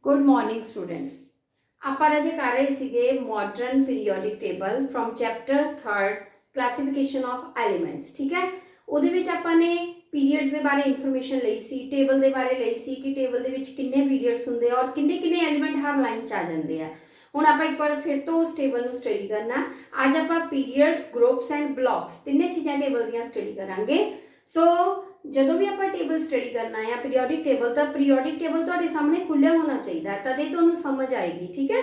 Good morning students. आप अजे कर रहे थे modern periodic table from chapter 3 classification of elements. ठीक है, वो आपने पीरियड्स के बारे इन्फॉर्मेशन ली सी, टेबल के बारे ली सी कि टेबल के किन्ने पीरियड्स होंगे और किन्ने किन्ने एलीमेंट हर लाइन आ जाते हैं। हुण आप एक बार फिर तो उस टेबल को स्टडी करना। अज आप पीरियड्स, ग्रुप्स एंड ब्लॉक्स तिन्ने चीज़ां टेबल दियां स्टडी करांगे। सो ਜਦੋਂ भी आप टेबल स्टडी करना है पीरियोडिक टेबल, तो पीरियोडिक टेबल तुहाडे सामने खुल्लिया होना चाहिए, तदे तुहानूं समझ आएगी। ठीक है,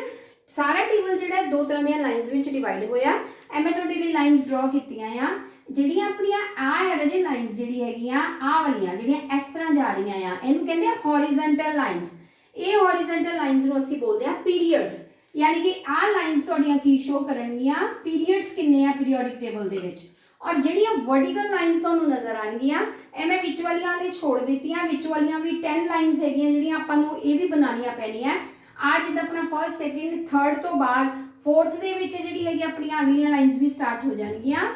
सारा टेबल जिहड़ा दो तरह दी लाइन्स विच डिवाइड होया। ए मैं तुहाडे लई लाइन्स ड्रॉ कीतियां आ, जिहड़ियां अपणियां आ है रजे लाइन्स जिहड़ी हैगियां आ वालियां जिहड़ियां इस तरह जा रहीआं आ, इहनूं कहंदे आ हॉरिजेंटल लाइन्स। ये हॉरिजेंटल लाइन्स नूं असीं बोलदे आ पीरियड्स, यानी कि आ लाइन्स तुहाडीआं की शो करनगियां पीरियड्स किन्ने आ पीरियोडिक टेबल दे विच। और जिहड़ियां वर्टिकल लाइन्स तुहानूं नज़र आउणगियां ए मैं विच वालियां हले छोड़ दित्तियां, विच वालियां भी 10 लाइन्स हैगियां जिहड़ियां आपां नूं ये भी बनाणियां पैणियां। आ जिद्दां अपना फर्स्ट सैकेंड थर्ड तो बाद फोर्थ दे विच जिहड़ी हैगी अपणियां अगलियां लाइन्स भी स्टार्ट हो जाणगियां।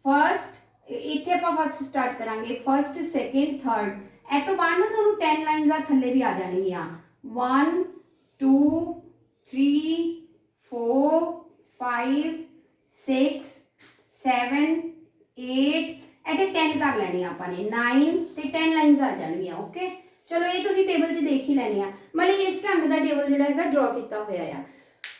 फर्स्ट इत्थे आपां फर्स्ट स्टार्ट करांगे, फर्स्ट सैकेंड थर्ड, ए तो बाद ना तुहानूं 10 लाइन्स आ थल्ले भी आ जाणगियां। 1 2 3 4 5 6 7 8 इतने 10 कर लैनी आपने, 9 ते 10 लाइन्स आ जाएगियां। ओके, चलो ये तुसीं टेबल च देख ही लैनी आ। मतलब इस ढंग का टेबल जिहड़ा हैगा ड्रॉ किया होया आ।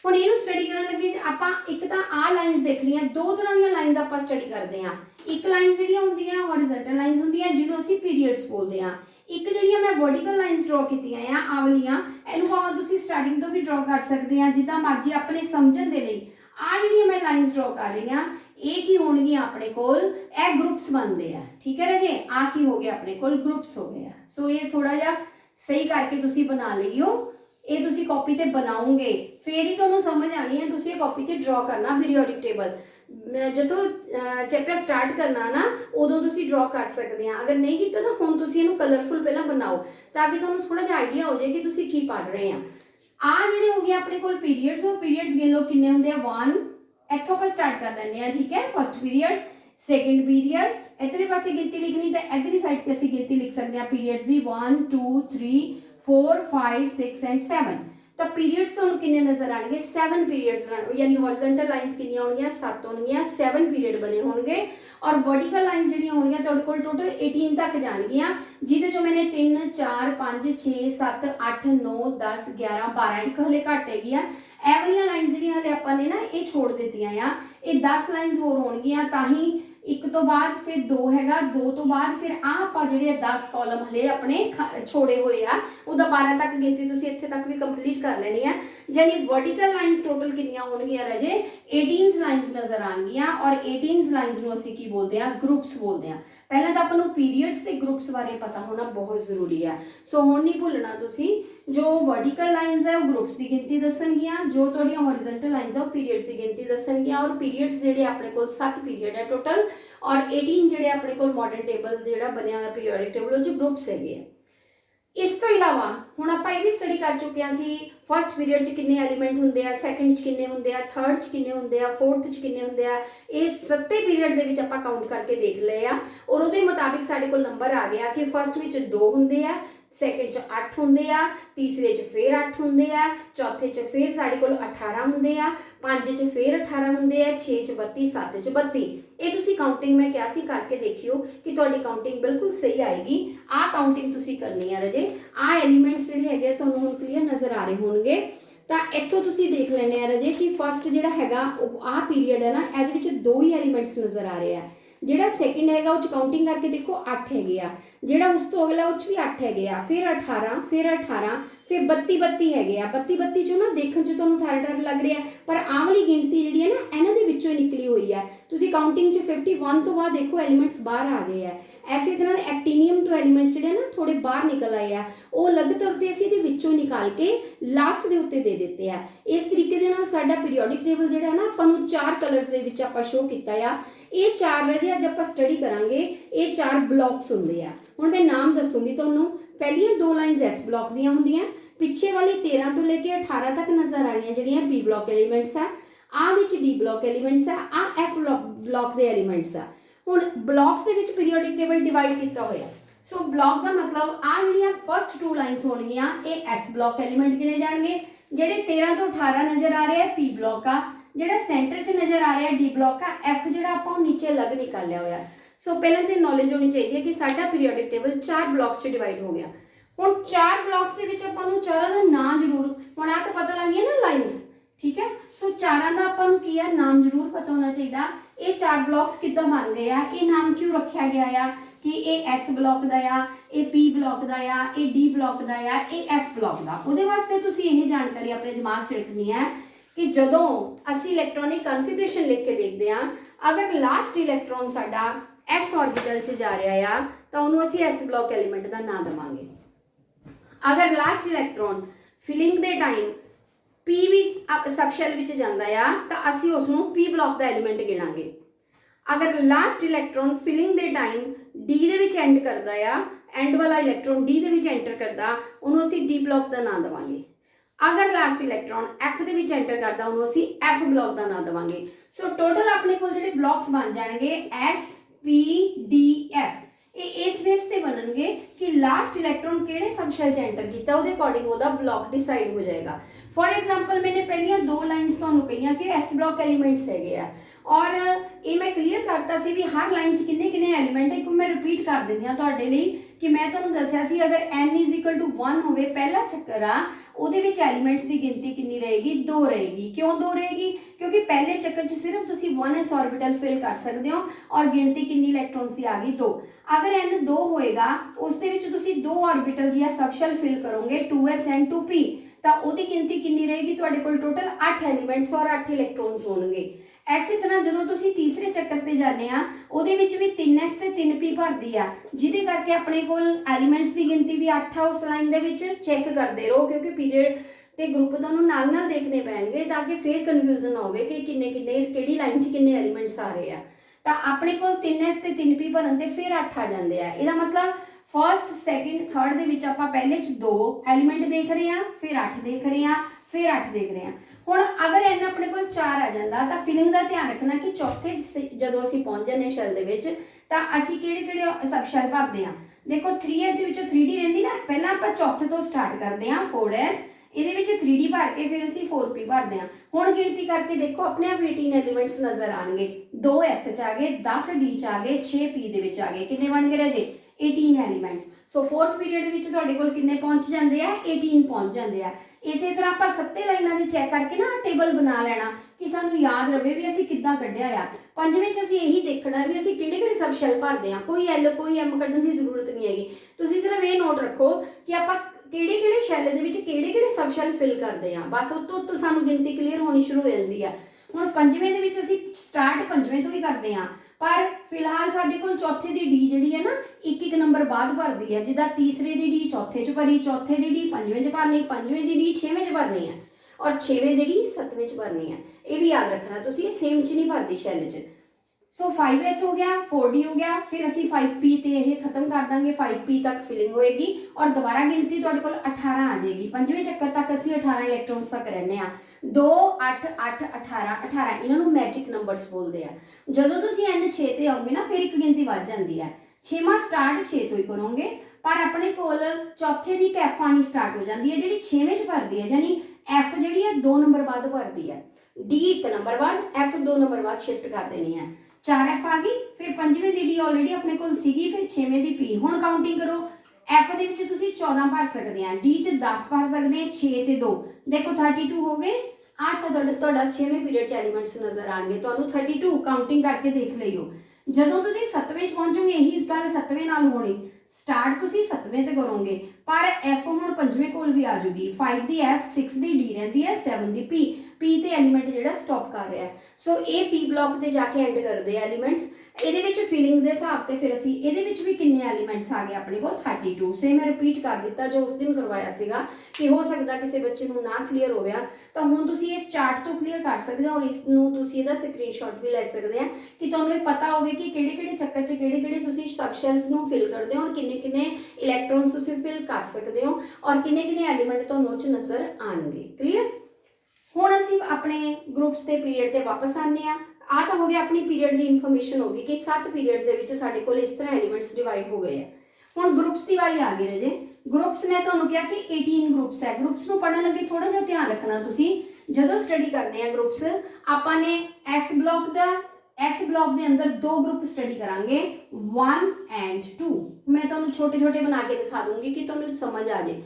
हुण इहनूं स्टडी करन लगे आपां एक तां आ लाइन्स देखणियां, दो तरह दी लाइन्स आपां स्टडी करदे आ। एक लाइन्स जिहड़ियां हुंदियां हॉरिजेंटल लाइन्स हुंदियां जिहनूं असीं पीरियड्स बोलदे आ। एक जिहड़ियां मैं वर्टिकल लाइन्स ड्रॉ कीतियां आ वालियां, इहनूं भावें तुसीं स्टार्टिंग तो भी ड्रॉ कर सकदे आ, जिद्दां मर्जी अपने समझण दे लई। आ जिहड़ियां मैं लाइन्स ड्रॉ कर रही हां ये की होणगियां अपने कोल, ए ग्रुप्स बनते हैं। ठीक है राजे, आ की हो गया अपने कोल ग्रुप्स हो गए। सो ये थोड़ा जा सही करके तुसी बना लियो, ये तुसी कॉपी ते बनाओगे फिर ही तुहानूं समझ आनी है। तुसी कॉपी ते ड्रॉ करना पीरियोडिक टेबल, जदों चैप्टर स्टार्ट करना ना उदों तुसी ड्रॉ कर सकते हैं। अगर नहीं किया तो हुण तुसी इहनूं कलरफुल पहला बनाओ ताकि तुहानूं थोड़ा जिहा आइडिया हो जाए कि तुसी की पढ़ रहे हैं। आ जिहड़े हो गए अपने कोल पीरियड्स, और पीरियड्स गिन लो किन्ने हुंदे आ 1, इत्थों पर स्टार्ट कर लेंगे हैं। ठीक है, फर्स्ट पीरियड सैकेंड पीरियड इधरले पासे गिनती लिखनी तो इधरली साइड पे असीं गिनती लिख सकते हैं पीरियड्स की 1 2 3 4 5 6 एंड 7। तो पीरियड्स तुहानूं किन्ने नज़र आएंगे 7 पीरियड्स, यानी हॉरिजेंटल लाइन्स कितनी होंगी 7 होंगी, 7 पीरियड बने होंगे। और वर्टिकल लाइन्स जिहड़ियां होंगी तुहाडे कोल टोटल 18 तक जाणगियां, जिहदे चों मैंने 3 4 5 6 7 8 9 10 11 12 एक हले घट हैगी आ। ਇਹ ਵਾਲੀਆਂ ਲਾਈਨਸ ਜਿਹੜੀਆਂ ਹਲੇ ਆਪਾਂ ਨੇ ਨਾ ਇਹ ਛੋੜ ਦਿੱਤੀਆਂ ਆ। ਇਹ 10 ਲਾਈਨਸ ਹੋਰ ਹੋਣਗੀਆਂ, ਤਾਂ ਹੀ ਇੱਕ ਤੋਂ ਬਾਅਦ ਫਿਰ 2 ਹੈਗਾ, 2 ਤੋਂ ਬਾਅਦ ਫਿਰ ਆ ਆਪਾਂ ਜਿਹੜੇ 10 ਕਾਲਮ ਹਲੇ ਆਪਣੇ ਛੋੜੇ ਹੋਏ ਆ, ਉਹਦਾ 12 ਤੱਕ ਗਿਣਤੀ ਤੁਸੀਂ ਇੱਥੇ ਤੱਕ ਵੀ ਕੰਪਲੀਟ ਕਰ ਲੈਣੀ ਹੈ। यानी वर्टिकल लाइन्स टोटल कितनी होणगियां राजे 18 लाइन्स नज़र आएंगियां। और 18 लाइन्स नूं असीं की बोलते हैं ग्रुप्स बोलते हैं। पहले तो आपां नूं पीरियड्स ते ग्रुप्स बारे पता होना बहुत जरूरी है। सो हुण नहीं भुलना तुसीं, जो वर्टिकल लाइन्स है वो ग्रुप्स की गिनती दसणगियां, जो तुहाडीआं हॉरिजेंटल लाइन्स है वो पीरियड्स की गिनती दसणगियां। और पीरियड्स जिहड़े अपने कोल 7 पीरियड है टोटल, और 18 जिहड़े अपने कोल मॉडर्न टेबल जिहड़ा बनिया होया पीरियोडिक टेबल वो ग्रुप्स हैगे। इस तो इलावा हुण आपां ये भी स्टडी कर चुके हैं कि फर्स्ट पीरियड च किन्ने एलीमेंट होंदे आ, सैकेंड च किन्ने होंदे आ, थर्ड च किन्ने होंदे आ, फोर्थ च किन्ने होंदे आ। ये 7 पीरियड दे विच आपां काउंट करके देख लए आ, और उहदे मुताबिक साडे कोल नंबर आ गया कि फर्स्ट विच 2 होंदे आ, सैकेंड च 8 होंदे आ, तीसरे च फिर 8 होंदे आ, चौथे च फिर साडे कोल 18 होंदे आ, 5 च फिर 18 होंदे आ, 6 च 32, 7 च 32। ये तुसी काउंटिंग मैं क्या सी करके देखियो कि तुहाडी काउंटिंग बिल्कुल सही आएगी। आ काउंटिंग तुसी करनी है रजे। आ एलीमेंट्स जिहड़े हैगे तुहानूं हुण क्लीयर नज़र आ रहे होणगे। तो इत्थों तुसी देख लैणे आ रजे कि फर्स्ट जिहड़ा हैगा आ पीरियड है ना, इहदे विच 2 ही एलीमेंट्स नज़र आ रहे हैं। जिहड़ा सैकेंड हैगा उस काउंटिंग करके देखो 8 हैगे आ, जिहड़ा उस तो अगला उस भी 8 हैगे आ, फिर 18 फिर 18 फिर 32 32 हैगे आ। 32 32 चों ना देखण च तुहानूं 18 लग रहा है, पर आ वाली गिणती जिहड़ी है ना इन्हां दे विच्चों ही निकली हुई है। तुसी काउंटिंग च 51 तो बाद देखो एलीमेंट्स बाहर आ गए हैं। ऐसे तरह एक्टिनियम तो एलीमेंट्स जिहड़े ना थोड़े बाहर निकल आए हैं, वो अलग तौर पर असीं इहदे विच्चों निकाल के लास्ट दे उत्ते दे दित्ते हैं। इस तरीके दे नाल साडा पीरियोडिक टेबल जिहड़ा है ना आपां नूं 4 कलर्स दे विच आपां शो कीता आ। ये 4 रजे अज आप स्टडी करांगे, ये 4 ब्लॉक्स होंदे आ। हुण मैं नाम दसूंगी तुहानूं। पहलियां 2 लाइन्स एस ब्लॉक दियां हुंदियां, पिछे वाली 13 तो लेके 18 तक नज़र आ रही जिहड़ियां बी ब्लॉक एलीमेंट्स है, आ विच डी ब्लॉक एलीमेंट्स है, आ एफ ब्लॉक दे एलीमेंट्स है। हुण ब्लॉक्स दे विच पीरियोडिक टेबल डिवाइड किया होया। सो ब्लॉक का मतलब आ जी फस्ट 2 लाइन्स होणगियां ये एस ब्लॉक एलीमेंट गिने जाएंगे। जेडे 13 तो 18 नज़र आ रहे हैं पी ब्लॉक का, जेड़ा सेंटर च नज़र आ रहा है डी ब्लॉक का, एफ जो आप नीचे अलग निकाल लिया हुआ। सो पहले तो नॉलेज होनी चाहिए कि साडा पीरियोडिक टेबल 4 ब्लॉक्स से डिवाइड हो गया। हुण 4 ब्लॉक्स के विच आपां नूं चारां दा नाम जरूर, हुण आ तो पता लग गया ना लाइन्स, ठीक है। सो चारां दा आपां नूं की है नाम जरूर पता होना चाहिए। ये 4 ब्लॉक्स किद्दां बन गए आ, ये नाम क्यों रखा गया आ कि ये एस ब्लॉक दा आ, ये पी ब्लॉक दा आ, ये डी ब्लॉक दा आ, ये एफ ब्लॉक दा। उहदे वास्ते तुसीं यह जानकारी अपने दिमाग च रखनी है कि जदों असीं इलैक्ट्रॉनिक कॉन्फिगरेशन लिख के देखते हैं, अगर लास्ट इलैक्ट्रॉन साडा एस ऑर्बिटल च जा रहा है तो उन्होंने असीं एस ब्लॉक एलीमेंट का नाम देवांगे। अगर लास्ट इलैक्ट्रॉन फिलिंग के टाइम पी भी सबशैल विच जांदा आ तो असीं उसनूं पी ब्लॉक का एलीमेंट गिनांगे। अगर लास्ट इलैक्ट्रॉन फिलिंग के time D they which and करदा आ, एंड वाला इलैक्ट्रॉन डी दे विच एंटर करदा, उन्होंने असीं डी ब्लॉक का नाम देवांगे। अगर लास्ट इलैक्ट्रॉन एफ दे विच एंटर करदा, उन्होंने असीं एफ ब्लॉक का नाम देवांगे। सो टोटल अपने कोल जिहड़े ब्लॉक्स बन जाणगे एस पी डी एफ, ये इस बेस ते बनणगे कि लास्ट इलैक्ट्रॉन किहड़े सबशैल च एंटर कीता, उहदे अकॉर्डिंग उहदा ब्लॉक डिसाइड हो जाएगा। फॉर एग्जाम्पल मैंने पहलियां 2 लाइन्स तुहानूं कहियां कि एस ब्लॉक एलीमेंट्स हैगे आ, और ये मैं क्लीयर करता सी भी हर लाइन च किन्ने किन्ने एलीमेंट है। एक मैं रिपीट कर दिंदी हां तुहाडे लई कि मैं तुहानूं दस्सिया सी अगर n = 1 होवे पहला चक्कर आ, ਉਹਦੇ ਵਿੱਚ एलीमेंट्स की गिनती कितनी रहेगी, 2 रहेगी। क्यों 2 रहेगी? क्योंकि पहले चक्कर च सिर्फ तुसी 1s ऑर्बिटल फिल कर सकते हो और गिनती कितनी इलैक्ट्रॉन्स की आ गई 2। अगर n 2 होएगा उसके विच तुसी 2 ऑर्बिटल या सबशेल फिल करोगे 2s and 2p, तो ਉਹਦੀ गिनती कितनी रहेगी, ਤੁਹਾਡੇ ਕੋਲ टोटल 8 एलीमेंट्स और 8 इलैक्ट्रॉन्स होणगे। इसी तरह जो तुसी तीसरे चक्कर ते जाने आ, ਉਹਦੇ ਵਿੱਚ भी 3s ਤੇ 3p भरदी आ, ਜਿਹਦੇ ਕਰਕੇ ਆਪਣੇ ਕੋਲ एलीमेंट्स की गिनती भी 8 आ। उस लाइन ਦੇ ਵਿੱਚ चेक करते रहो क्योंकि पीरियड ਤੇ ग्रुप ਤੁਹਾਨੂੰ ਨਾਲ देखने पैणगे ताकि फिर कन्फ्यूजन ना होवे कि किन्ने किन्ने किहड़ी लाइन 'ਚ किन्ने एलीमेंट्स आ रहे आ। ਤਾਂ ਆਪਣੇ ਕੋਲ 3s ਤੇ 3p भरन ਤੇ फिर 8 आ ਜਾਂਦੇ ਆ। ਇਹਦਾ मतलब फर्स्ट सैकेंड थर्ड ਦੇ ਵਿੱਚ ਆਪਾਂ ਪਹਿਲੇ 'ਚ 2 एलीमेंट देख रहे हैं, फिर 8 देख रहे हैं, फिर 8 देख रहे हैं। हुण अगर n अपने कोल 4 आ जाता तो फिलिंग का ध्यान रखना कि चौथे जो असीं पहुँच जाने शैल दे विच तां असीं किहड़े सबशैल भरदे हां। देखो 3s दे विचों 3d रहिंदी ना, पहलां आपां चौथे तो स्टार्ट करते हैं 4s, ਇਹਦੇ ਵਿੱਚ 3d भर के फिर ਅਸੀਂ 4p भरते हैं। हुण गिनती करके देखो अपने आप 18 एलीमेंट्स नज़र आएंगे, 2s च आ गए, 10d च आ गए, 6p दे विच आ गए, कितने बन गए राजे 18 एलीमेंट्स। सो फोर्थ पीरियड ਦੇ ਵਿੱਚ ਤੁਹਾਡੇ ਕੋਲ कितने पहुंच जाते हैं 18 पहुंच जाते हैं। इसी तरह आप 7 लाइनों के चैक करके ना टेबल बना लेना कि सानू याद रहे भी असीं किद्दां कढिया आ। पंजवें च असीं यही देखना भी असीं किहड़े-किहड़े सबशैल भरदे हां, कोई एल कोई एम कढण की जरूरत नहीं हैगी। तुसीं सिर्फ ये नोट रखो कि आपां किहड़े-किहड़े शैल दे विच किहड़े-किहड़े सबशैल फिल करदे हां, बस उत्तों सानू गिनती क्लीयर होनी शुरू हो जाती है। हुण पंजवें दे विच असीं स्टार्ट पंजवें तो ही करते हैं, पर फिलहाल साडे कोल चौथे की डी जिहड़ी है ना एक नंबर बाद भरदी है, जिदा तीसरे की डी चौथे च भरी, चौथे की डी पंजवें च भरनी, पंजवें की डी 6वें च भरनी है और 6वें की डी 7वें च भरनी है। ये भी याद रखना तुसीं, सेम च नहीं भरती शैल च। सो 5s हो गया, 4d हो गया, फिर असीं 5p ते ये खत्म कर देंगे, 5p तक फिलिंग होएगी और दोबारा गिनती तुहाडे कोल 18 आ जाएगी। पंजवें चक्कर तक असीं 18 इलैक्ट्रॉन्स तक रहने आ, 2 8 8 18 18 इन्हों मैजिक नंबर्स बोलते हैं। जदों तुसीं n 6 ते आओगे ना फिर एक गिनती वध जाती है, 6वां स्टार्ट 6 तो ही करोगे, पर अपने कोल चौथे की एफ आनी स्टार्ट हो जाती है जिहड़ी 6वें च भरदी है, यानी एफ जिहड़ी है 2 नंबर बाद भरदी है, डी 1 नंबर बाद, एफ 2 नंबर बाद शिफ्ट कर देनी है। 4f आ गई, फिर पंजवें की डी ऑलरेडी अपने कोल सीगी, फिर 6वें की पी। हुण काउंटिंग करो, एफ दे विच तुसीं 14 भर सकते हैं, डी च 10 भर सकते हैं, 6 ते 2 देखो 32 हो गए। अच्छा तुहाडा 6वें पीरियड च एलीमेंट्स नज़र आएंगे, तुहानूं 32 काउंटिंग करके देख लियो। जदों तुसीं 7वें च पहुंचोगे यही गल 7वें नाल होनी, स्टार्ट तुसीं 7वें ते करोगे, पर एफ हुण पंजवें कोल भी आ जूगी, 5 दी एफ, 6 दी डी रहिंदी है, 7 दी पी, पी ते एलीमेंट जिहड़ा स्टॉप कर रहा है। सो ये पी ब्लॉक ते जाके एंड करते एलीमेंट्स। ਇਹਦੇ ਵਿੱਚ ਫਿਲਿੰਗ ਦੇ ਹਿਸਾਬ ਤੇ ਫਿਰ ਅਸੀਂ ਇਹਦੇ ਵਿੱਚ ਵੀ ਕਿੰਨੇ ਐਲੀਮੈਂਟਸ ਆ ਗਏ ਆਪਣੇ ਕੋਲ 32। ਸੋ ਮੈਂ ਰਿਪੀਟ ਕਰ ਦਿੱਤਾ ਜੋ ਉਸ ਦਿਨ ਕਰਵਾਇਆ ਸੀਗਾ ਕਿ ਹੋ ਸਕਦਾ ਕਿਸੇ ਬੱਚੇ ਨੂੰ ਨਾ ਕਲੀਅਰ ਹੋਵਿਆ ਤਾਂ ਹੁਣ ਤੁਸੀਂ ਇਸ ਚਾਰਟ ਤੋਂ ਕਲੀਅਰ ਕਰ ਸਕਦੇ ਹੋ ਔਰ ਇਸ ਨੂੰ ਤੁਸੀਂ ਇਹਦਾ ਸਕਰੀਨਸ਼ਾਟ ਵੀ ਲੈ ਸਕਦੇ ਆ ਕਿ ਤੁਹਾਨੂੰ ਇਹ ਪਤਾ ਹੋਵੇ ਕਿ ਕਿਹੜੇ-ਕਿਹੜੇ ਚੱਕਰ 'ਚ ਕਿਹੜੇ-ਕਿਹੜੇ ਤੁਸੀਂ ਸਬਸ਼ੈਲਸ ਨੂੰ ਫਿਲ ਕਰਦੇ ਹੋ ਔਰ ਕਿੰਨੇ-ਕਿੰਨੇ ਇਲੈਕਟ੍ਰੋਨਸ ਤੁਸੀਂ ਫਿਲ ਕਰ ਸਕਦੇ ਹੋ ਔਰ ਕਿੰਨੇ-ਕਿੰਨੇ ਐਲੀਮੈਂਟ ਤੁਹਾਨੂੰ ਉਹ 'ਚ ਨਜ਼ਰ ਆਣਗੇ। ਕਲੀਅਰ। ਹੁਣ ਅਸੀਂ ਆਪਣੇ ਗਰੁੱਪਸ ਤੇ ਪੀਰੀਅਡ ਤੇ ਵਾਪਸ ਆਨੇ ਆ। आ तो हो गया अपनी पीरियड की इन्फॉर्मेशन होगी कि 7 पीरियड्स के साढ़े को इस तरह एलीमेंट्स डिवाइड हो गए हैं। हुण ग्रुप्स की वारी आ गई रजे। ग्रुप्स मैं तुहानूं कहा कि 18 ग्रुप्स है। ग्रुप्स नूं पढ़न लगे थोड़ा जिहा ध्यान रखना तुसीं, जदों स्टडी करने हैं ग्रुप्स आपां ने एस ब्लॉक के अंदर 2 ग्रुप स्टडी करांगे 1 एंड 2। मैं तुहानूं छोटे छोटे बना के दिखा दूंगी कि तुहानूं समझ आ जाए।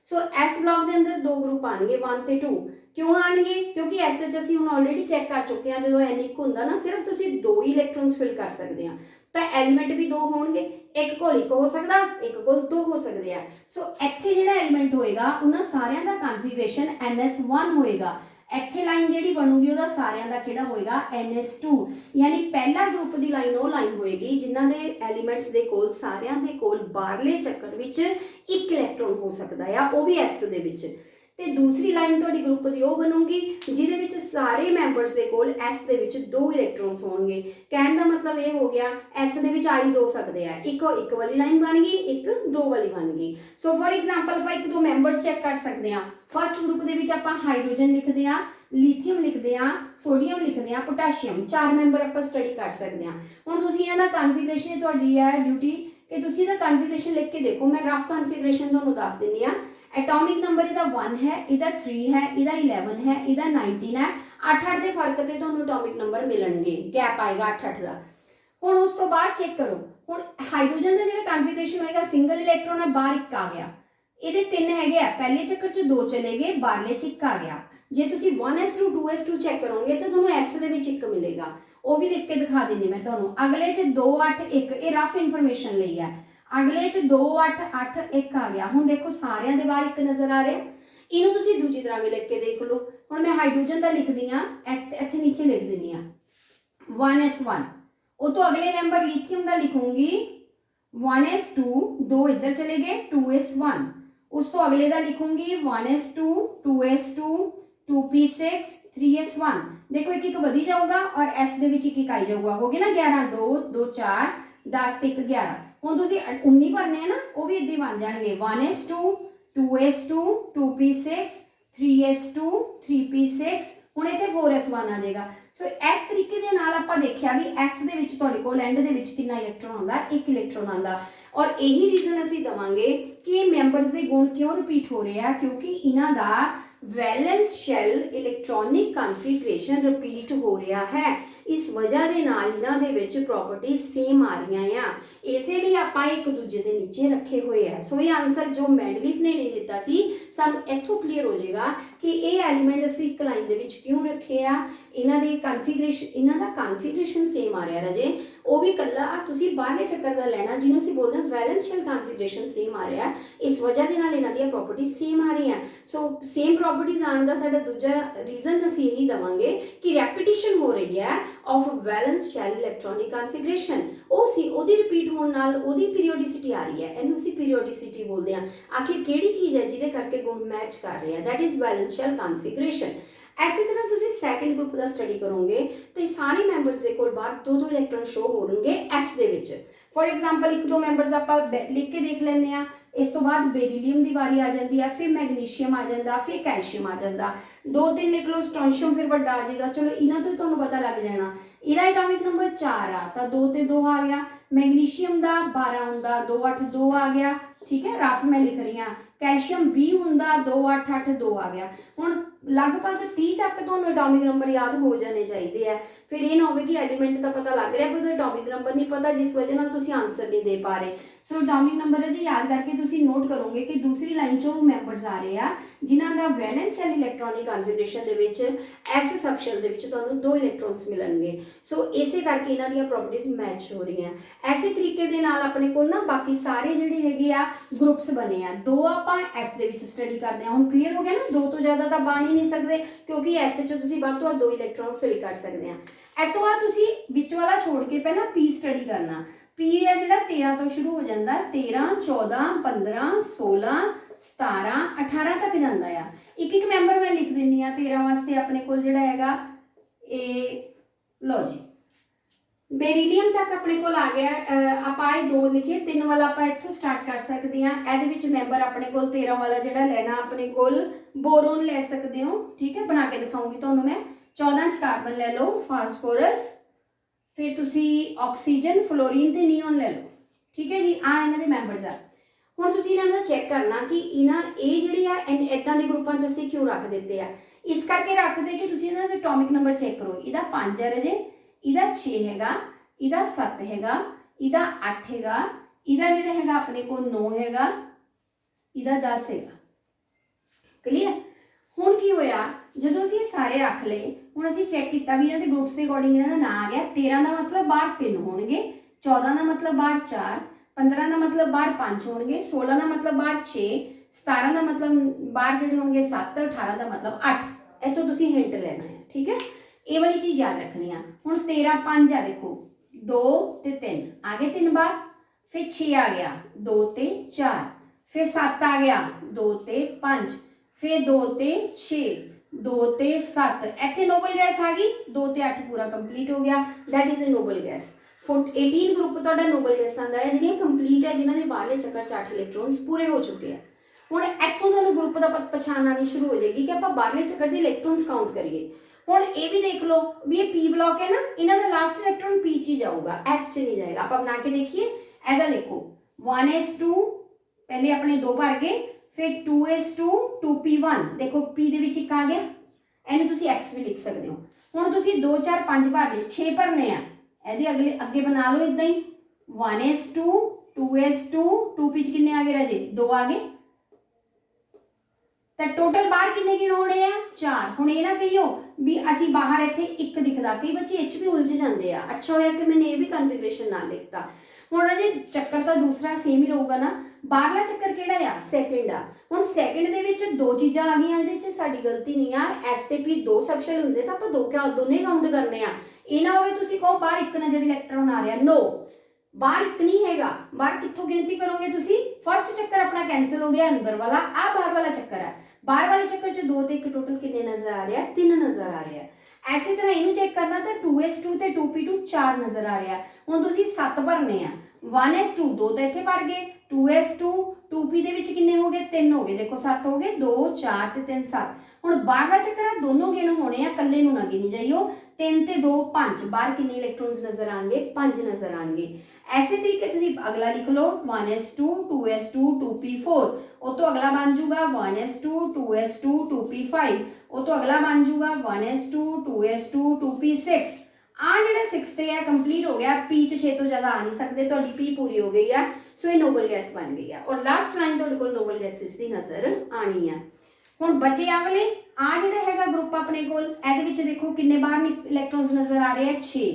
सो एस ब्लॉक के अंदर 2 ग्रुप आएंगे 1 ते 2। क्यों आएंगे? क्योंकि एस एच असीं हुण ऑलरेडी चैक कर चुके हैं, जो एन इक हुंदा ना सिर्फ तुसीं 2 ही इलैक्ट्रॉन्स फिल कर सकते हैं, तो एलीमेंट भी 2 होणगे, एक कोल 1 हो सकदा, एक कोल 2 हो सकदे आ। सो इत्थे जिहड़ा एलीमेंट होएगा उन्हां सारियां दा कॉन्फिगरेशन NS1 होएगा। इत्थे लाइन जिहड़ी बनूगी उहदा सारियां दा किहड़ा होएगा NS2, यानी पहला ग्रुप दी लाइन वो लाइन होएगी जिन्हां दे एलीमेंट्स दे कोल सारियां दे कोल बाहरले चक्कर विच एक इलैक्ट्रॉन हो सकदा है, वो भी S दे विच। ते दूसरी लाइन तुहाडी ग्रुप दी वो बनूगी जिहदे विच सारे मैंबर्स दे कोल S दे विच 2 इलैक्ट्रॉन्स होणगे। कहण दा मतलब ये हो गया S दे विच आई 2 सकदे आ, एक वाली लाइन बन गई, एक 2 वाली बन गई। सो फॉर एग्जांपल आपां 1-2 मैंबर्स चैक कर सकते हैं। फर्स्ट ग्रुप दे विच आपां हाइड्रोजन लिखदे आ, लिथियम लिखदे आ, सोडियम लिखदे आ, पोटैशियम, 4 मैंबर आपां स्टडी कर सकते हैं। हुण तुसीं इहदा कॉन्फिगरेशन तुहाडी है ड्यूटी कि तुसीं इहदा कॉन्फिगरेशन लिख के देखो। मैं रफ कॉन्फिगरेशन तुहानूं दस दिंदी आ। एटॉमिक नंबर इहदा 1 है, इहदा 3 है, इहदा 11 है, इहदा 19 है। 8-8 के फर्क ते तुहानूं एटॉमिक नंबर मिलणगे, गैप आएगा 8-8 का। हुण उस तो बाद चेक करो, हुण हाइड्रोजन का जिहड़ा कॉन्फिगरेशन होएगा सिंगल इलैक्ट्रॉन है, बाहर 1 आ गया, इहदे 3 हैगे आ, पहले चक्कर च 2 चले गए, बाहरले च 1 आ गया। जे तुसीं 1s2 2s2 चेक करोगे तो तुहानूं S दे विच 1 मिलेगा, वो भी लिख के दिखा देनी मैं तुहानूं। अगले च 2 8 1, ये रफ इन्फॉर्मेशन लई है। अगले च 2 8 8 1 आ गया। हुण देखो सारियां दे बाहर 1 नज़र आ रहा, इनू तुसीं दूजी तरह भी लिख के देख लो। हुण मैं हाइड्रोजन का लिखदी हाँ, इत्थे नीचे लिख देनी आ 1s1। वो तो अगले मैंबर लिथियम का लिखूंगी 1s2, 2 इधर चले गए 2s1। उस तो अगले का लिखूंगी 1s2 2s2 2p6 3s1। देखो एक एक वधी जाऊगा और S दे विच एक आई जाऊगा, हो गया ना 11 2 2 4 10 ते 1 11। हुण तुसीं 19 भरने हैं ना, वो भी इदां बन जाएंगे 1s2 2s2 2p6 3s2 3p6। हुण इत्थे 4s1 आ जाएगा। सो इस तरीके दे नाल आपां देखिया भी S दे विच तुहाडे कोल एंड दे विच कितना इलैक्ट्रॉन आंदा, 1 इलैक्ट्रॉन आंदा। और यही रीजन असीं दवांगे कि ये मैंबर्स दे गुण क्यों रिपीट हो रहे हैं, क्योंकि इन्हां दा valence shell electronic configuration repeat हो रहा है। इस वजह के नाल इन्हां दे विच प्रॉपर्टीज सेम आ रही हैं, इसलिए आपां एक दूजे के नीचे रखे हुए हैं। सो ये आंसर जो मेंडलीफ ने नहीं दिता सी, सानू इत्थों क्लीयर हो जाएगा कि ये एलीमेंट असीं एक लाइन दे विच क्यों रखे आ। इन्हां दी कॉन्फिगरेशन, इन्हां दा कॉन्फिगरेशन सेम आ रहा रजे, वो भी कल्ला तुसीं बाहरले चक्कर दा लेना जिन्हों असीं बोलदे हां वैलेंस शैल कॉन्फिगरेशन सेम आ रहा है। इस वजह के नाल इन्हां दी प्रॉपर्टीज सेम आ रही हैं। सो सेम प्रॉपर्टीज आने का साडा दूजा रीजन असीं यही देवांगे कि रैपिटिशन हो रही है of valence shell electronic configuration. ओदी रिपीट होने नाल ओदी पीरियोडिसिटी आ रही है, इहनूं असीं पीरियोडिसिटी बोलते हैं। आखिर किहड़ी चीज़ है जिहदे करके गुण मैच कर रहे हैं, that is valence shell configuration. इसी तरह तुसीं सैकेंड ग्रुप का स्टडी करोगे तो सारे मैंबर्स के कोल बाहर 2-2 इलैक्ट्रॉन शो होणगे S दे विच। फॉर एग्जाम्पल 1-2 मैंबर्स आपां लिख के देख लैंदे आ। इस तो बाद बेरिलियम की वारी आ जाती है, फिर मैगनीशियम आ जाता, फिर कैल्शियम आ जाता, 2-3 लिख लो, स्ट्रोंशियम फिर वड्डा आ जाएगा। चलो इन्हां तो तुहानूं पता लग जाना। इहदा एटॉमिक नंबर 4 आ तो 2 ते 2 आ गया। मैगनीशियम का 12 हुंदा 2 8 2 आ गया, ठीक है, रफ मैं लिख रही हाँ। कैल्शियम 20 हुंदा 2 8 8 2 आ गया। हुण लगभग 30 तक तुहानूं एटॉमिक नंबर याद हो जाने चाहिए है। फिर ये ना हो कि एलीमेंट का पता लग रहा है पर एटॉमिक नंबर नहीं पता, जिस वजह नाल तुसीं आंसर नहीं दे पा रहे। सो एटॉमिक नंबर है जी याद करके तुसीं नोट करोगे कि दूसरी लाइन चो मैंबर्स आ रहे हैं जिन्हां दा वैलेंस शैल इलैक्ट्रॉनिक कॉन्फिगरेशन दे विच S सब शैल दे विच तुहानूं 2 इलैक्ट्रॉन्स मिलणगे। सो इसे करके इन्हां दी प्रॉपर्टीज मैच हो रही हैं। ऐसे तरीके दे नाल अपने कोल ना बाकी सारे जिहड़े हैगे आ ग्रुप्स बने आ। 2 आपां S दे विच स्टडी करदे हां। हुण क्लीयर हो गया ना, 2 तो ज़्यादा तो बन ही नहीं सकते क्योंकि S च तुसीं वध तों 2 इलैक्ट्रॉन फिल कर सकते हैं। इस तो बाद तुसीं विच वाला छोड़ के पहला P स्टडी करना। P है जिहड़ा 13 तो शुरू हो जाता, 13 14 15 16 17 18 तक जाता है। एक एक मैंबर मैं लिख दिंदी हाँ 13 वास्ते अपने कोल जिहड़ा हैगा ए लो जी बेरिलियम तक अपने कोल आ गया। आपां 2 लिखे, 3 वाला आपां इत्थों स्टार्ट कर सकते हैं। इहदे विच मैंबर अपने कोल 13 वाला जिहड़ा लेना अपने कोल बोरोन ले सकते हो, ठीक है, बना के दिखाऊंगी तुहानूं मैं। 14 च कार्बन ले लो, फास्फोरस, फिर तुसी ऑक्सीजन फ्लोरीन ते नियोन ले लो, ठीक है जी। आ इन्हां दे मैंबर्स आ। ਹੁਣ ਤੁਸੀਂ ਇਹਨਾਂ ਦਾ ਚੈੱਕ ਕਰਨਾ ਕਿ ਇਹ ਜਿਹੜੇ ਆ ਇਦਾਂ ਦੇ ਗਰੁੱਪਾਂ 'ਚ ਅਸੀਂ ਕਿਉਂ ਰੱਖ ਦਿੱਤੇ ਆ। ਇਸ ਕਰਕੇ ਰੱਖਦੇ ਕਿ ਤੁਸੀਂ ਇਹਨਾਂ ਦੇ ਐਟੋਮਿਕ ਨੰਬਰ ਚੈੱਕ ਕਰੋ। ਇਹਦਾ 5 ਹੈ ਰਾਜੇ, ਇਹਦਾ 6 ਹੈਗਾ, ਇਹਦਾ 7 ਹੈਗਾ, ਇਹਦਾ 8 ਹੈਗਾ, ਇਹਦਾ ਜਿਹੜਾ ਹੈਗਾ ਆਪਣੇ ਕੋਲ 9 ਹੈਗਾ, ਇਹਦਾ 10 ਹੈਗਾ। ਕਲੀਅਰ। ਹੁਣ ਕੀ ਹੋਇਆ, ਜਦੋਂ ਅਸੀਂ ਇਹ ਸਾਰੇ ਰੱਖ ਲਏ, ਹੁਣ ਅਸੀਂ ਚੈੱਕ ਕੀਤਾ ਵੀ ਇਹਨਾਂ ਦੇ ਗਰੁੱਪਸ ਦੇ ਅਕੋਰਡਿੰਗ ਇਹਨਾਂ ਦਾ ਨਾਂ ਆ ਗਿਆ। 13 ਦਾ ਮਤਲਬ ਬਾਹਰ 3 ਹੋਣਗੇ, 14 ਦਾ ਮਤਲਬ ਬਾਹਰ 4, 15 ਦਾ ਮਤਲਬ ਬਾਹਰ 5 ਹੋਣਗੇ, 16 ਦਾ ਮਤਲਬ ਬਾਹਰ 6, 17 ਦਾ ਮਤਲਬ ਬਾਹਰ ਜਿਹੜੇ ਹੋਣਗੇ 7, 18 ਦਾ ਮਤਲਬ 8। ਇੱਥੋਂ ਤੁਸੀਂ ਹਿੰਟ ਲੈਣਾ ਹੈ, ਠੀਕ ਹੈ। ਇਹ ਵਾਲੀ ਚੀਜ਼ ਯਾਦ ਰੱਖਣੀ ਆ। ਹੁਣ 13 5 ਆ, ਦੇਖੋ 2 ਤੇ 3 ਆ ਗਏ 3 ਬਾਰ, फिर 6 आ गया 2 ते 4, फिर 7 आ गया 2 ते 5, फिर 2 ते 6, 2 ते 7। इतने नोबल गैस आ गई, 2 ते 8 पूरा कंप्लीट हो गया। That is a noble gas. 18 group तुहाडा नोबल गैसां दा है जिहड़ियां कंप्लीट है, जिन्हां दे बाहरले चक्कर 'ਚ 8 इलैक्ट्रॉन्स पूरे हो चुके हैं। हुण इत्थों तुहानूं ग्रुप दा पछाण आनी शुरू हो जाएगी कि आपां बाहरले चक्कर दे इलैक्ट्रॉन्स काउंट करिए। ਹੁਣ ਇਹ ਵੀ ਦੇਖ ਲਓ ਵੀ ਇਹ ਪੀ ਬਲॉक ਹੈ ਨਾ, ਇਹਨਾਂ ਦਾ ਲਾਸਟ ਇਲੈਕਟ੍ਰੋਨ ਪੀ 'ਚ ਹੀ ਜਾਊਗਾ, ਐਸ 'ਚ ਨਹੀਂ ਜਾਏਗਾ। ਆਪਾਂ ਬਣਾ ਕੇ ਦੇਖੀਏ। ਇਹਦਾ ਦੇਖੋ 1s2 ਪਹਿਲੇ ਆਪਣੇ 2 ਭਰ ਗਏ, ਫਿਰ 2s2 2p1, ਦੇਖੋ p ਦੇ ਵਿੱਚ ਇੱਕ ਆ ਗਿਆ, ਇਹਨੂੰ ਤੁਸੀਂ x ਵੀ ਲਿਖ ਸਕਦੇ ਹੋ। ਹੁਣ ਤੁਸੀਂ 2 4 5 ਭਰ ਲਏ, 6 ਭਰਨੇ ਆ। ਇਹਦੇ ਅੱਗੇ ਬਣਾ ਲਓ ਇਦਾਂ ਹੀ 1s2 2s2 2p 'ਚ ਕਿੰਨੇ ਆ ਗਏ ਰਾਜੇ, 2 ਆ ਗਏ। ਤਾਂ ਟੋਟਲ ਬਾਹਰ ਕਿੰਨੇ ਗਿਣ ਹੋਣੇ ਆ, 4। ਹੁਣ ਇਹ ਨਾ ਕਹੀਓ ਵੀ ਅਸੀਂ ਬਾਹਰ ਇੱਥੇ ਇੱਕ ਦਿਖਦਾ, ਕਈ ਬੱਚੇ ਇਹ 'ਚ ਵੀ ਉਲਝ ਜਾਂਦੇ ਆ। ਅੱਛਾ ਹੋਇਆ ਕਿ ਮੈंने ਇਹ ਵੀ ਕਨਫੀਗਰੇਸ਼ਨ ਨਾਲ ਲਿਖਤਾ। ਹੁਣ ਰਾਜੇ ਚੱਕਰ ਤਾਂ ਦੂਸਰਾ ਸੇਮ ਹੀ ਰਹੂਗਾ ਨਾ। ਬਾਹਰਲਾ ਚੱਕਰ ਕਿਹੜਾ ਆ, ਸੈਕਿੰਡ ਆ। ਹੁਣ ਸੈਕਿੰਡ ਦੇ ਵਿੱਚ 2 ਚੀਜ਼ਾਂ ਆ ਗਈਆਂ, ਇਹਦੇ 'ਚ ਸਾਡੀ ਗਲਤੀ ਨਹੀਂ ਆ। ਐਸ ਤੇ ਪੀ 2 ਸਬਸ਼ੈਲ ਹੁੰਦੇ ਤਾਂ ਆਪਾਂ ਦੋਨੇ ਕਾਊਂਟ ਕਰਨੇ ਆ। ਇਹ ਨਾ ਹੋਵੇ ਤੁਸੀਂ ਕਹੋ ਬਾਹਰ ਇੱਕ ਨਜ਼ਰ ਇਲੈਕਟ੍ਰੋਨ ਆ ਰਿਹਾ, ਨੋ, ਬਾਹਰ ਇੱਕ ਨਹੀਂ ਹੈਗਾ। ਬਾਹਰ ਕਿੱਥੋਂ ਗਿਣਤੀ ਕਰੋਗੇ ਤੁਸੀਂ, ਫਸਟ ਚੱਕਰ ਆਪਣਾ ਕੈਂਸਲ ਹੋ ਗਿਆ, ਅੰਦਰ ਵਾਲਾ ਆ ਬਾਹਰ ਵਾਲਾ ਚੱਕਰ ਹੈ। बाहर वाले चक्कर च 2 ते 1 टोटल कितने नजर आ रहा है, 3 नजर आ रहा है। ऐसे तरह इनू चेक करना तो 2s2 ते 2p2 4 नजर आ रहा है। हुण तुसीं 7 भरने आ, 1s2 2 तो इत्थे भर गए, 2s2 2p दे विच कितने हो गए, 3 हो गए। देखो 7 हो गए, 2 4 ते 3 7। हुण बाहरला चक्कर आ दोनों गिण होने आ, कल्ले नूं ना गिनी जाइयो। 3 ते 2 5, बाहर कितने इलैक्ट्रॉन्स नजर आएंगे, 5 नजर आएंगे। ऐसे तरीके तुसीं अगला लिख लो 1s2 2s2 2p4, ਉਹ ਤੋਂ ਅਗਲਾ ਬਣ ਜੂਗਾ 1s2 2s2 2p5, ਉਹ ਤੋਂ ਅਗਲਾ ਬਣ ਜੂਗਾ 1s2 2s2 2p6। ਆ ਜਿਹੜਾ 6 ਤੇ ਹੈ ਕੰਪਲੀਟ ਹੋ ਗਿਆ। p 'ਚ 6 ਤੋਂ ਜ਼ਿਆਦਾ ਆ ਨਹੀਂ ਸਕਦੇ, ਤੁਹਾਡੀ p ਪੂਰੀ ਹੋ ਗਈ ਆ। ਸੋ ਇਹ ਨੋਬਲ ਗੈਸ ਬਣ ਗਈ ਆ। ਔਰ ਲਾਸਟ ਲਾਈਨ ਤੁਹਾਡੇ ਕੋਲ ਨੋਬਲ ਗੈਸਿਸ ਦੀ ਨਜ਼ਰ ਆਣੀ ਆ। ਹੁਣ ਬਚੇ ਆ ਵਾਲੇ ਆ ਜਿਹੜਾ ਹੈਗਾ ਗਰੁੱਪ ਆਪਣੇ ਕੋਲ, ਇਹਦੇ ਵਿੱਚ ਦੇਖੋ ਕਿੰਨੇ ਬਾਹਰ ਇਲੈਕਟ੍ਰੋਨਸ ਨਜ਼ਰ ਆ ਰਹੇ ਆ, 6।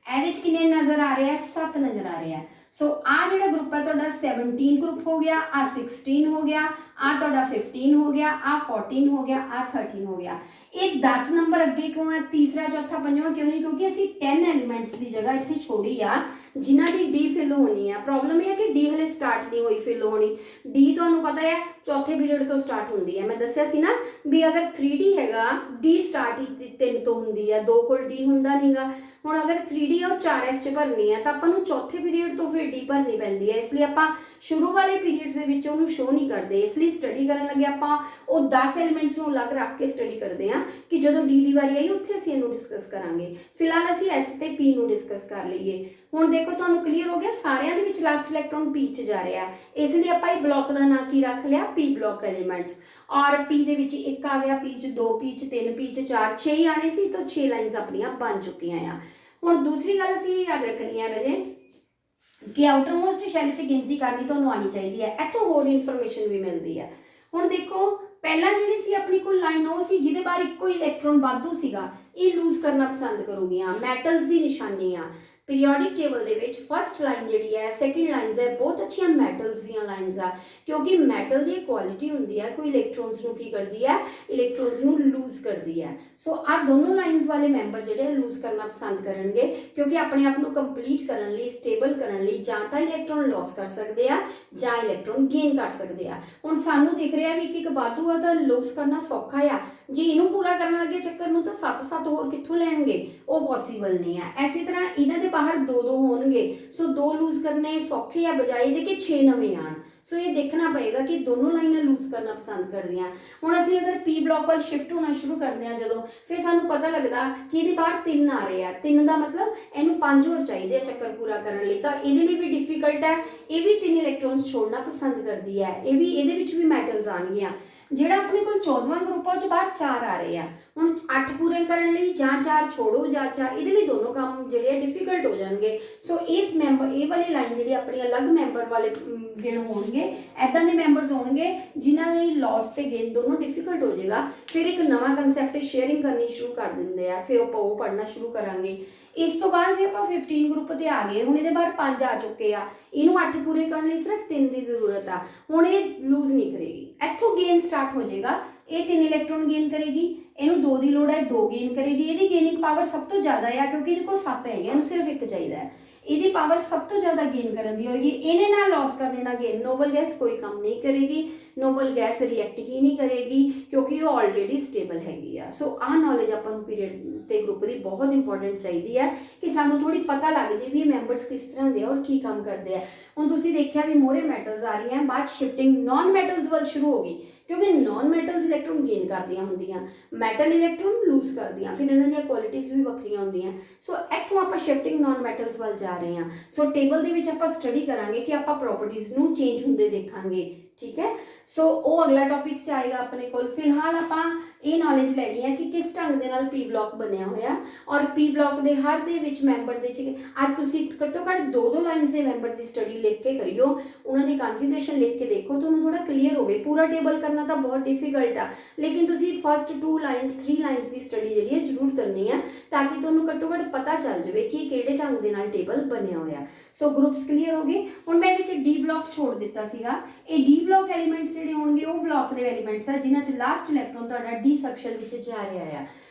ਇਹਦੇ 'ਚ ਕਿੰਨੇ ਨਜ਼ਰ ਆ ਰਹੇ ਆ, 7 ਨਜ਼ਰ ਆ ਰਹੇ ਆ। सो आ जिहड़ा ग्रुप है तुहाडा 17 ग्रुप हो गया, आ 16 हो गया, आ तुहाडा 15 हो गया, आ 14 हो गया, आ 13 हो गया। ये 10 नंबर अगे क्यों है, तीसरा चौथा पंजवां क्यों नहीं, क्योंकि असी 10 एलीमेंट्स की जगह इत्थे छोड़ी आ जिन्हां दी डी फिल होनी है। प्रॉब्लम यह है कि डी हले स्टार्ट नहीं हुई फिल होनी। डी तुहानूं पता है चौथे पीरियड तो स्टार्ट होंदी है। मैं दस्सिया सी ना भी अगर 3D हैगा डी स्टार्ट ही 3 तो होंदी है, 2 कोल डी हुंदा नहींगा। हुण अगर 3D और 4S च भरनी है तो आपां नूं चौथे पीरियड तो फिर डी भरनी पैंदी है। इसलिए आपां शुरू वाले पीरियड्स दे विच उहनूं शो नहीं करते। इसलिए स्टडी करन लगे आपां ਉਹ 10 एलीमेंट्स ਨੂੰ अलग रख के स्टडी करते हैं कि ਜਦੋਂ डी ਦੀ ਵਾਰੀ ਆਈ ਉੱਥੇ ਅਸੀਂ ਇਹਨੂੰ ਡਿਸਕਸ ਕਰਾਂਗੇ। ਫਿਲਹਾਲ ਅਸੀਂ S ਤੇ P ਨੂੰ ਡਿਸਕਸ ਕਰ ਲਈਏ। ਹੁਣ ਦੇਖੋ ਤੁਹਾਨੂੰ ਕਲੀਅਰ ਹੋ ਗਿਆ, ਸਾਰਿਆਂ ਦੇ ਵਿੱਚ ਲਾਸਟ ਇਲੈਕਟ੍ਰੋਨ P 'ਚ ਜਾ ਰਿਹਾ। ਇਸ ਲਈ ਆਪਾਂ ਇਹ ਬਲੌਕ ਦਾ ਨਾਂ ਕੀ ਰੱਖ ਲਿਆ, P ਬਲੌਕ ਐਲੀਮੈਂਟਸ। और P ਦੇ ਵਿੱਚ 1 ਆ ਗਿਆ, P 'ਚ 2, P 'ਚ 3, P 'ਚ 4, 6 ਹੀ ਆਣੇ ਸੀ ਤਾਂ 6 ਲਾਈਨਸ ਆਪਣੀਆਂ ਬਣ ਚੁੱਕੀਆਂ ਆ। ਹੁਣ ਦੂਸਰੀ ਗੱਲ ਅਸੀਂ ਯਾਦ ਰੱਖਣੀ ਹੈ ਰਾਜੇ ਕਿ ਆਊਟਰਮੋਸਟ ਸ਼ੈਲ 'ਚ ਗਿਣਤੀ ਕਰਨੀ ਤੁਹਾਨੂੰ ਆਣੀ ਚਾਹੀਦੀ ਹੈ। ਇੱਥੋਂ ਹੋਰ ਇਨਫੋਰਮੇਸ਼ਨ ਵੀ ਮਿਲਦੀ ਹੈ। ਹੁਣ ਦੇਖੋ ਪਹਿਲਾਂ ਜਿਹੜੀ ਸੀ ਆਪਣੀ ਕੋਲ ਲਾਈਨ ਉਹ ਸੀ ਜਿਹਦੇ ਬਾਹਰ ਇੱਕੋ ਇਲੈਕਟ੍ਰੋਨ ਵਾਧੂ ਸੀਗਾ, ਇਹ ਲੂਜ਼ ਕਰਨਾ ਪਸੰਦ ਕਰੂਗੀਆਂ। ਮੈਟਲਸ ਦੀ ਨਿਸ਼ਾਨੀ ਆ ਪੀਰੀਓਡਿਕ ਟੇਬਲ ਦੇ ਵਿੱਚ ਫਸਟ ਲਾਈਨ ਜਿਹੜੀ ਹੈ, ਸੈਕਿੰਡ ਲਾਈਨਸ ਹੈ, ਬਹੁਤ ਅੱਛੀਆਂ ਮੈਟਲਸ ਦੀਆਂ ਲਾਈਨਸ ਆ, ਕਿਉਂਕਿ ਮੈਟਲ ਦੀ ਕੁਆਲਿਟੀ ਹੁੰਦੀ ਹੈ ਕੋਈ ਇਲੈਕਟ੍ਰੋਨਸ ਨੂੰ ਕੀ ਕਰਦੀ ਹੈ, ਇਲੈਕਟ੍ਰੋਨਸ ਨੂੰ ਲੂਜ਼ ਕਰਦੀ ਹੈ। ਸੋ ਆ ਦੋਨੋਂ ਲਾਈਨਸ ਵਾਲੇ ਮੈਂਬਰ ਜਿਹੜੇ ਲੂਜ਼ ਕਰਨਾ ਪਸੰਦ ਕਰਨਗੇ ਕਿਉਂਕਿ ਆਪਣੇ ਆਪ ਨੂੰ ਕੰਪਲੀਟ ਕਰਨ ਲਈ, ਸਟੇਬਲ ਕਰਨ ਲਈ ਜਾਂ ਤਾਂ ਇਲੈਕਟ੍ਰੋਨ ਲੌਸ ਕਰ ਸਕਦੇ ਆ ਜਾਂ ਇਲੈਕਟ੍ਰੋਨ ਗੇਨ ਕਰ ਸਕਦੇ ਆ। ਹੁਣ ਸਾਨੂੰ ਦਿਖ ਰਿਹਾ ਵੀ ਇੱਕ ਵਾਧੂ ਆ ਤਾਂ ਲੂਜ਼ ਕਰਨਾ ਸੌਖਾ ਆ, ਜੇ ਇਹਨੂੰ ਪੂਰਾ ਕਰਨ ਲੱਗੇ ਚੱਕਰ ਨੂੰ ਤਾਂ 7 ਹੋਰ ਕਿੱਥੋਂ ਲੈਣਗੇ, ਉਹ ਪੋਸੀਬਲ ਨਹੀਂ ਹੈ। ਐਸੀ ਤਰ੍ਹਾਂ ਇਹਨਾਂ ਦੇ ਬਾਹਰ 2 ਹੋਣਗੇ, ਸੋ 2 ਲੂਜ਼ ਕਰਨੇ ਸੌਖੇ ਆ ਬਜਾਏ ਦੇ ਕਿ 6 ਨਵੇਂ ਆਣ। ਸੋ ਇਹ ਦੇਖਣਾ ਪਏਗਾ ਕਿ ਦੋਨੋਂ ਲਾਈਨਾਂ ਲੂਜ਼ ਕਰਨਾ ਪਸੰਦ ਕਰਦੀਆਂ। ਹੁਣ ਅਸੀਂ ਅਗਰ ਪੀ ਬਲੌਕ ਵੱਲ ਸ਼ਿਫਟ ਹੋਣਾ ਸ਼ੁਰੂ ਕਰਦੇ ਹਾਂ ਜਦੋਂ, ਫਿਰ ਸਾਨੂੰ ਪਤਾ ਲੱਗਦਾ ਕਿ ਇਹਦੇ ਬਾਹਰ 3 ਆ ਰਹੇ ਆ। 3 ਦਾ ਮਤਲਬ ਇਹਨੂੰ 5 ਹੋਰ ਚਾਹੀਦੇ ਆ ਚੱਕਰ ਪੂਰਾ ਕਰਨ ਲਈ, ਤਾਂ ਇਹਦੇ ਲਈ ਵੀ ਡਿਫਿਕਲਟ ਹੈ। ਇਹ ਵੀ 3 ਇਲੈਕਟ੍ਰੋਨਸ ਛੋੜਨਾ ਪਸੰਦ ਕਰਦੀ ਹੈ। ਇਹ ਵੀ ਇਹਦੇ ਵਿੱਚ ਵੀ ਮੈਟਲਸ ਆਉਣਗੀਆਂ। ਜਿਹੜਾ ਆਪਣੇ ਕੋਲ 14ਵਾਂ ਗਰੁੱਪ ਆ ਉਹ 'ਚ ਬਾਹਰ 4 ਆ ਰਹੇ ਆ। ਹੁਣ 8 ਪੂਰੇ ਕਰਨ ਲਈ ਜਾਂ 4 ਛੋੜੋ ਜਾਂ 4, ਇਹਦੇ ਲਈ ਦੋਨੋਂ ਕੰਮ ਜਿਹੜੇ ਆ ਡਿਫਿਕਲਟ ਹੋ ਜਾਣਗੇ। ਸੋ ਇਸ ਮੈਂਬਰ ਇਹ ਵਾਲੀ ਲਾਈਨ ਜਿਹੜੀ ਆਪਣੀ ਅਲੱਗ ਮੈਂਬਰ ਵਾਲੇ ਗੇਨ ਹੋਣਗੇ, ਐਦਾਂ ਦੇ ਮੈਂਬਰਸ ਹੋਣਗੇ ਜਿਨ੍ਹਾਂ ਲਈ ਲੌਸ ਤੇ ਗੇਨ ਦੋਨੋਂ ਡਿਫਿਕਲਟ ਹੋ ਜਾਏਗਾ। ਫਿਰ ਇੱਕ ਨਵਾਂ ਕੰਸੈਪਟ ਸ਼ੇਅਰਿੰਗ ਕਰਨੀ ਸ਼ੁਰੂ ਕਰ ਦਿੰਦੇ ਆ, ਫਿਰ ਆਪਾਂ ਉਹ ਪੜ੍ਹਨਾ ਸ਼ੁਰੂ ਕਰਾਂਗੇ। ਇਸ ਤੋਂ ਬਾਅਦ ਫਿਰ ਆਪਾਂ 15 ਗਰੁੱਪ ਤੇ ਆ ਗਏ। ਹੁਣ ਇਹਦੇ ਬਾਹਰ 5 ਆ ਚੁੱਕੇ ਆ, ਇਹਨੂੰ 8 ਪੂਰੇ ਕਰਨ ਲਈ ਸਿਰਫ 3 ਦੀ ਜ਼ਰੂਰਤ ਆ। ਹੁਣ ਇਹ ਲੂਜ਼ ਨਹੀਂ ਕਰੇਗੀ, ਇੱਥੋਂ ਗੇਨ ਸਟਾਰਟ ਹੋ ਜਾਏਗਾ। ਇਹ 3 ਇਲੈਕਟ੍ਰੋਨ ਗੇਨ ਕਰੇਗੀ, ਇਹਨੂੰ 2 ਦੀ ਲੋੜ ਹੈ, 2 ਗੇਨ ਕਰੇਗੀ। ਇਹਦੀ ਗੇਨਿੰਗ ਪਾਵਰ ਸਭ ਤੋਂ ਜ਼ਿਆਦਾ ਆ ਕਿਉਂਕਿ ਇਹਦੇ ਕੋਲ 7 ਹੈਗੇ, ਇਹਨੂੰ ਸਿਰਫ 1 ਚਾਹੀਦਾ ਹੈ। ਇਹਦੀ ਪਾਵਰ ਸਭ ਤੋਂ ਜ਼ਿਆਦਾ ਗੇਨ ਕਰਨ ਦੀ ਹੋਏਗੀ। ਇਹਨੇ ਨਾ ਲੌਸ ਕਰਨੇ ਨਾ ਗੇਨ। ਨੋਬਲ ਗੈਸ ਕੋਈ ਕੰਮ ਨਹੀਂ ਕਰੇਗੀ, ਨੋਬਲ ਗੈਸ ਰਿਐਕਟ ਹੀ ਨਹੀਂ ਕਰੇਗੀ ਕਿਉਂਕਿ ਉਹ ਆਲਰੇਡੀ ਸਟੇਬਲ ਹੈਗੀ ਆ। ਸੋ ਆਹ ਨੌਲੇਜ ਆਪਾਂ ਨੂੰ ਪੀਰੀਅਡ ਤੇ ਗਰੁੱਪ ਦੀ ਬਹੁਤ ਇੰਪੋਰਟੈਂਟ ਚਾਹੀਦੀ ਹੈ ਕਿ ਸਾਨੂੰ ਥੋੜੀ ਪਤਾ ਲੱਗ ਜੇ ਵੀ ਇਹ ਮੈਂਬਰਸ ਕਿਸ ਤਰ੍ਹਾਂ ਦੇ ਆ ਔਰ ਕੀ ਕੰਮ ਕਰਦੇ ਆ। ਹੁਣ ਤੁਸੀਂ ਦੇਖਿਆ ਵੀ ਮੋਰੇ ਮੈਟਲਸ ਆ ਰਹੀਆਂ, ਬਾਅਦ ਸ਼ਿਫਟਿੰਗ ਨਾਨ ਮੈਟਲਸ ਵੱਲ ਸ਼ੁਰੂ ਹੋ ਗਈ ਕਿਉਂਕਿ ਨਾਨ ਮੈਟਲਸ ਇਲੈਕਟ੍ਰੋਨ ਗੇਨ ਕਰਦੀਆਂ ਹੁੰਦੀਆਂ, ਮੈਟਲ ਇਲੈਕਟ੍ਰੋਨ ਲੂਜ਼ ਕਰਦੀਆਂ, ਫਿਰ ਇਹਨਾਂ ਦੀਆਂ ਕੁਆਲਿਟੀਜ਼ ਵੀ ਵੱਖਰੀਆਂ ਹੁੰਦੀਆਂ। ਸੋ ਇੱਥੋਂ ਆਪਾਂ ਸ਼ਿਫਟਿੰਗ ਨਾਨ ਮੈਟਲਸ ਵੱਲ ਜਾ ਰਹੇ ਹਾਂ। ਸੋ ਟੇਬਲ ਦੇ ਵਿੱਚ ਆਪਾਂ ਸਟੱਡੀ ਕਰਾਂਗੇ ਕਿ ਆਪਾਂ ਪ੍ਰੋਪਰਟੀਜ਼ ਨੂੰ ਚੇਂਜ ਹੁੰਦੇ ਦੇਖਾਂਗੇ, ਠੀਕ ਹੈ। ਸੋ ਉਹ ਅਗਲਾ ਟੌਪਿਕ 'ਚ ਆਏਗਾ ਆਪਣੇ ਕੋਲ। ਫਿਲਹਾਲ ਆਪਾਂ ਇਹ ਨੌਲੇਜ ਲੈਣੀ ਹੈ ਕਿ ਕਿਸ ਢੰਗ ਦੇ ਨਾਲ ਪੀ ਬਲੌਕ ਬਣਿਆ ਹੋਇਆ ਔਰ ਪੀ ਬਲੌਕ ਦੇ ਹਰ ਦੇ ਵਿੱਚ ਮੈਂਬਰ ਦੇ 'ਚ ਅੱਜ ਤੁਸੀਂ ਘੱਟੋ ਘੱਟ 2 ਲਾਈਨਸ ਦੇ ਮੈਂਬਰ ਦੀ ਸਟੱਡੀ ਲਿਖ ਕੇ ਕਰਿਓ, ਉਹਨਾਂ ਦੀ ਕਨਫੀਗਰੇਸ਼ਨ ਲਿਖ ਕੇ ਦੇਖੋ, ਤੁਹਾਨੂੰ ਥੋੜਾ ਕਲੀਅਰ ਹੋਵੇ। ਪੂਰਾ ਟੇਬਲ ਕਰਨਾ ਤਾਂ ਬਹੁਤ ਡਿਫਿਕਲਟ ਆ, ਲੇਕਿਨ ਤੁਸੀਂ ਫਸਟ 2 ਲਾਈਨਸ 3 ਲਾਈਨਸ ਦੀ ਸਟੱਡੀ ਜਿਹੜੀ ਹੈ ਜ਼ਰੂਰ ਕਰਨੀ ਹੈ ਤਾਂ ਕਿ ਤੁਹਾਨੂੰ ਘੱਟੋ ਘੱਟ ਪਤਾ ਚੱਲ ਜਾਵੇ ਕਿ ਕਿਹੜੇ ਢੰਗ ਦੇ ਨਾਲ ਟੇਬਲ ਬਣਿਆ ਹੋਇਆ। ਸੋ ਗਰੁੱਪਸ ਕਲੀਅਰ ਹੋ ਗਏ। ਹੁਣ ਮੈਂ ਵਿੱਚ ਡੀ ਬਲੌਕ ਛੋੜ ਦਿੱਤਾ ਸੀਗਾ। ਇਹ ਡੀ ਬਲੌਕ ਐਲੀਮੈਂਟਸ ਜਿਹੜੇ ਹੋਣਗੇ ਉਹ ਬਲੌਕ ਦੇ ਐਲੀਮੈਂਟਸ ਆ ਜਿਨ੍ਹਾਂ 'ਚ ਲਾਸਟ ਇਲੈਕਟ੍ਰੋਨ ਤੁਹਾਡਾ ਡੀ ਸਬਸ਼ੈਲ ਵਿੱਚ ਜਾ ਰਿਹਾ ਆ।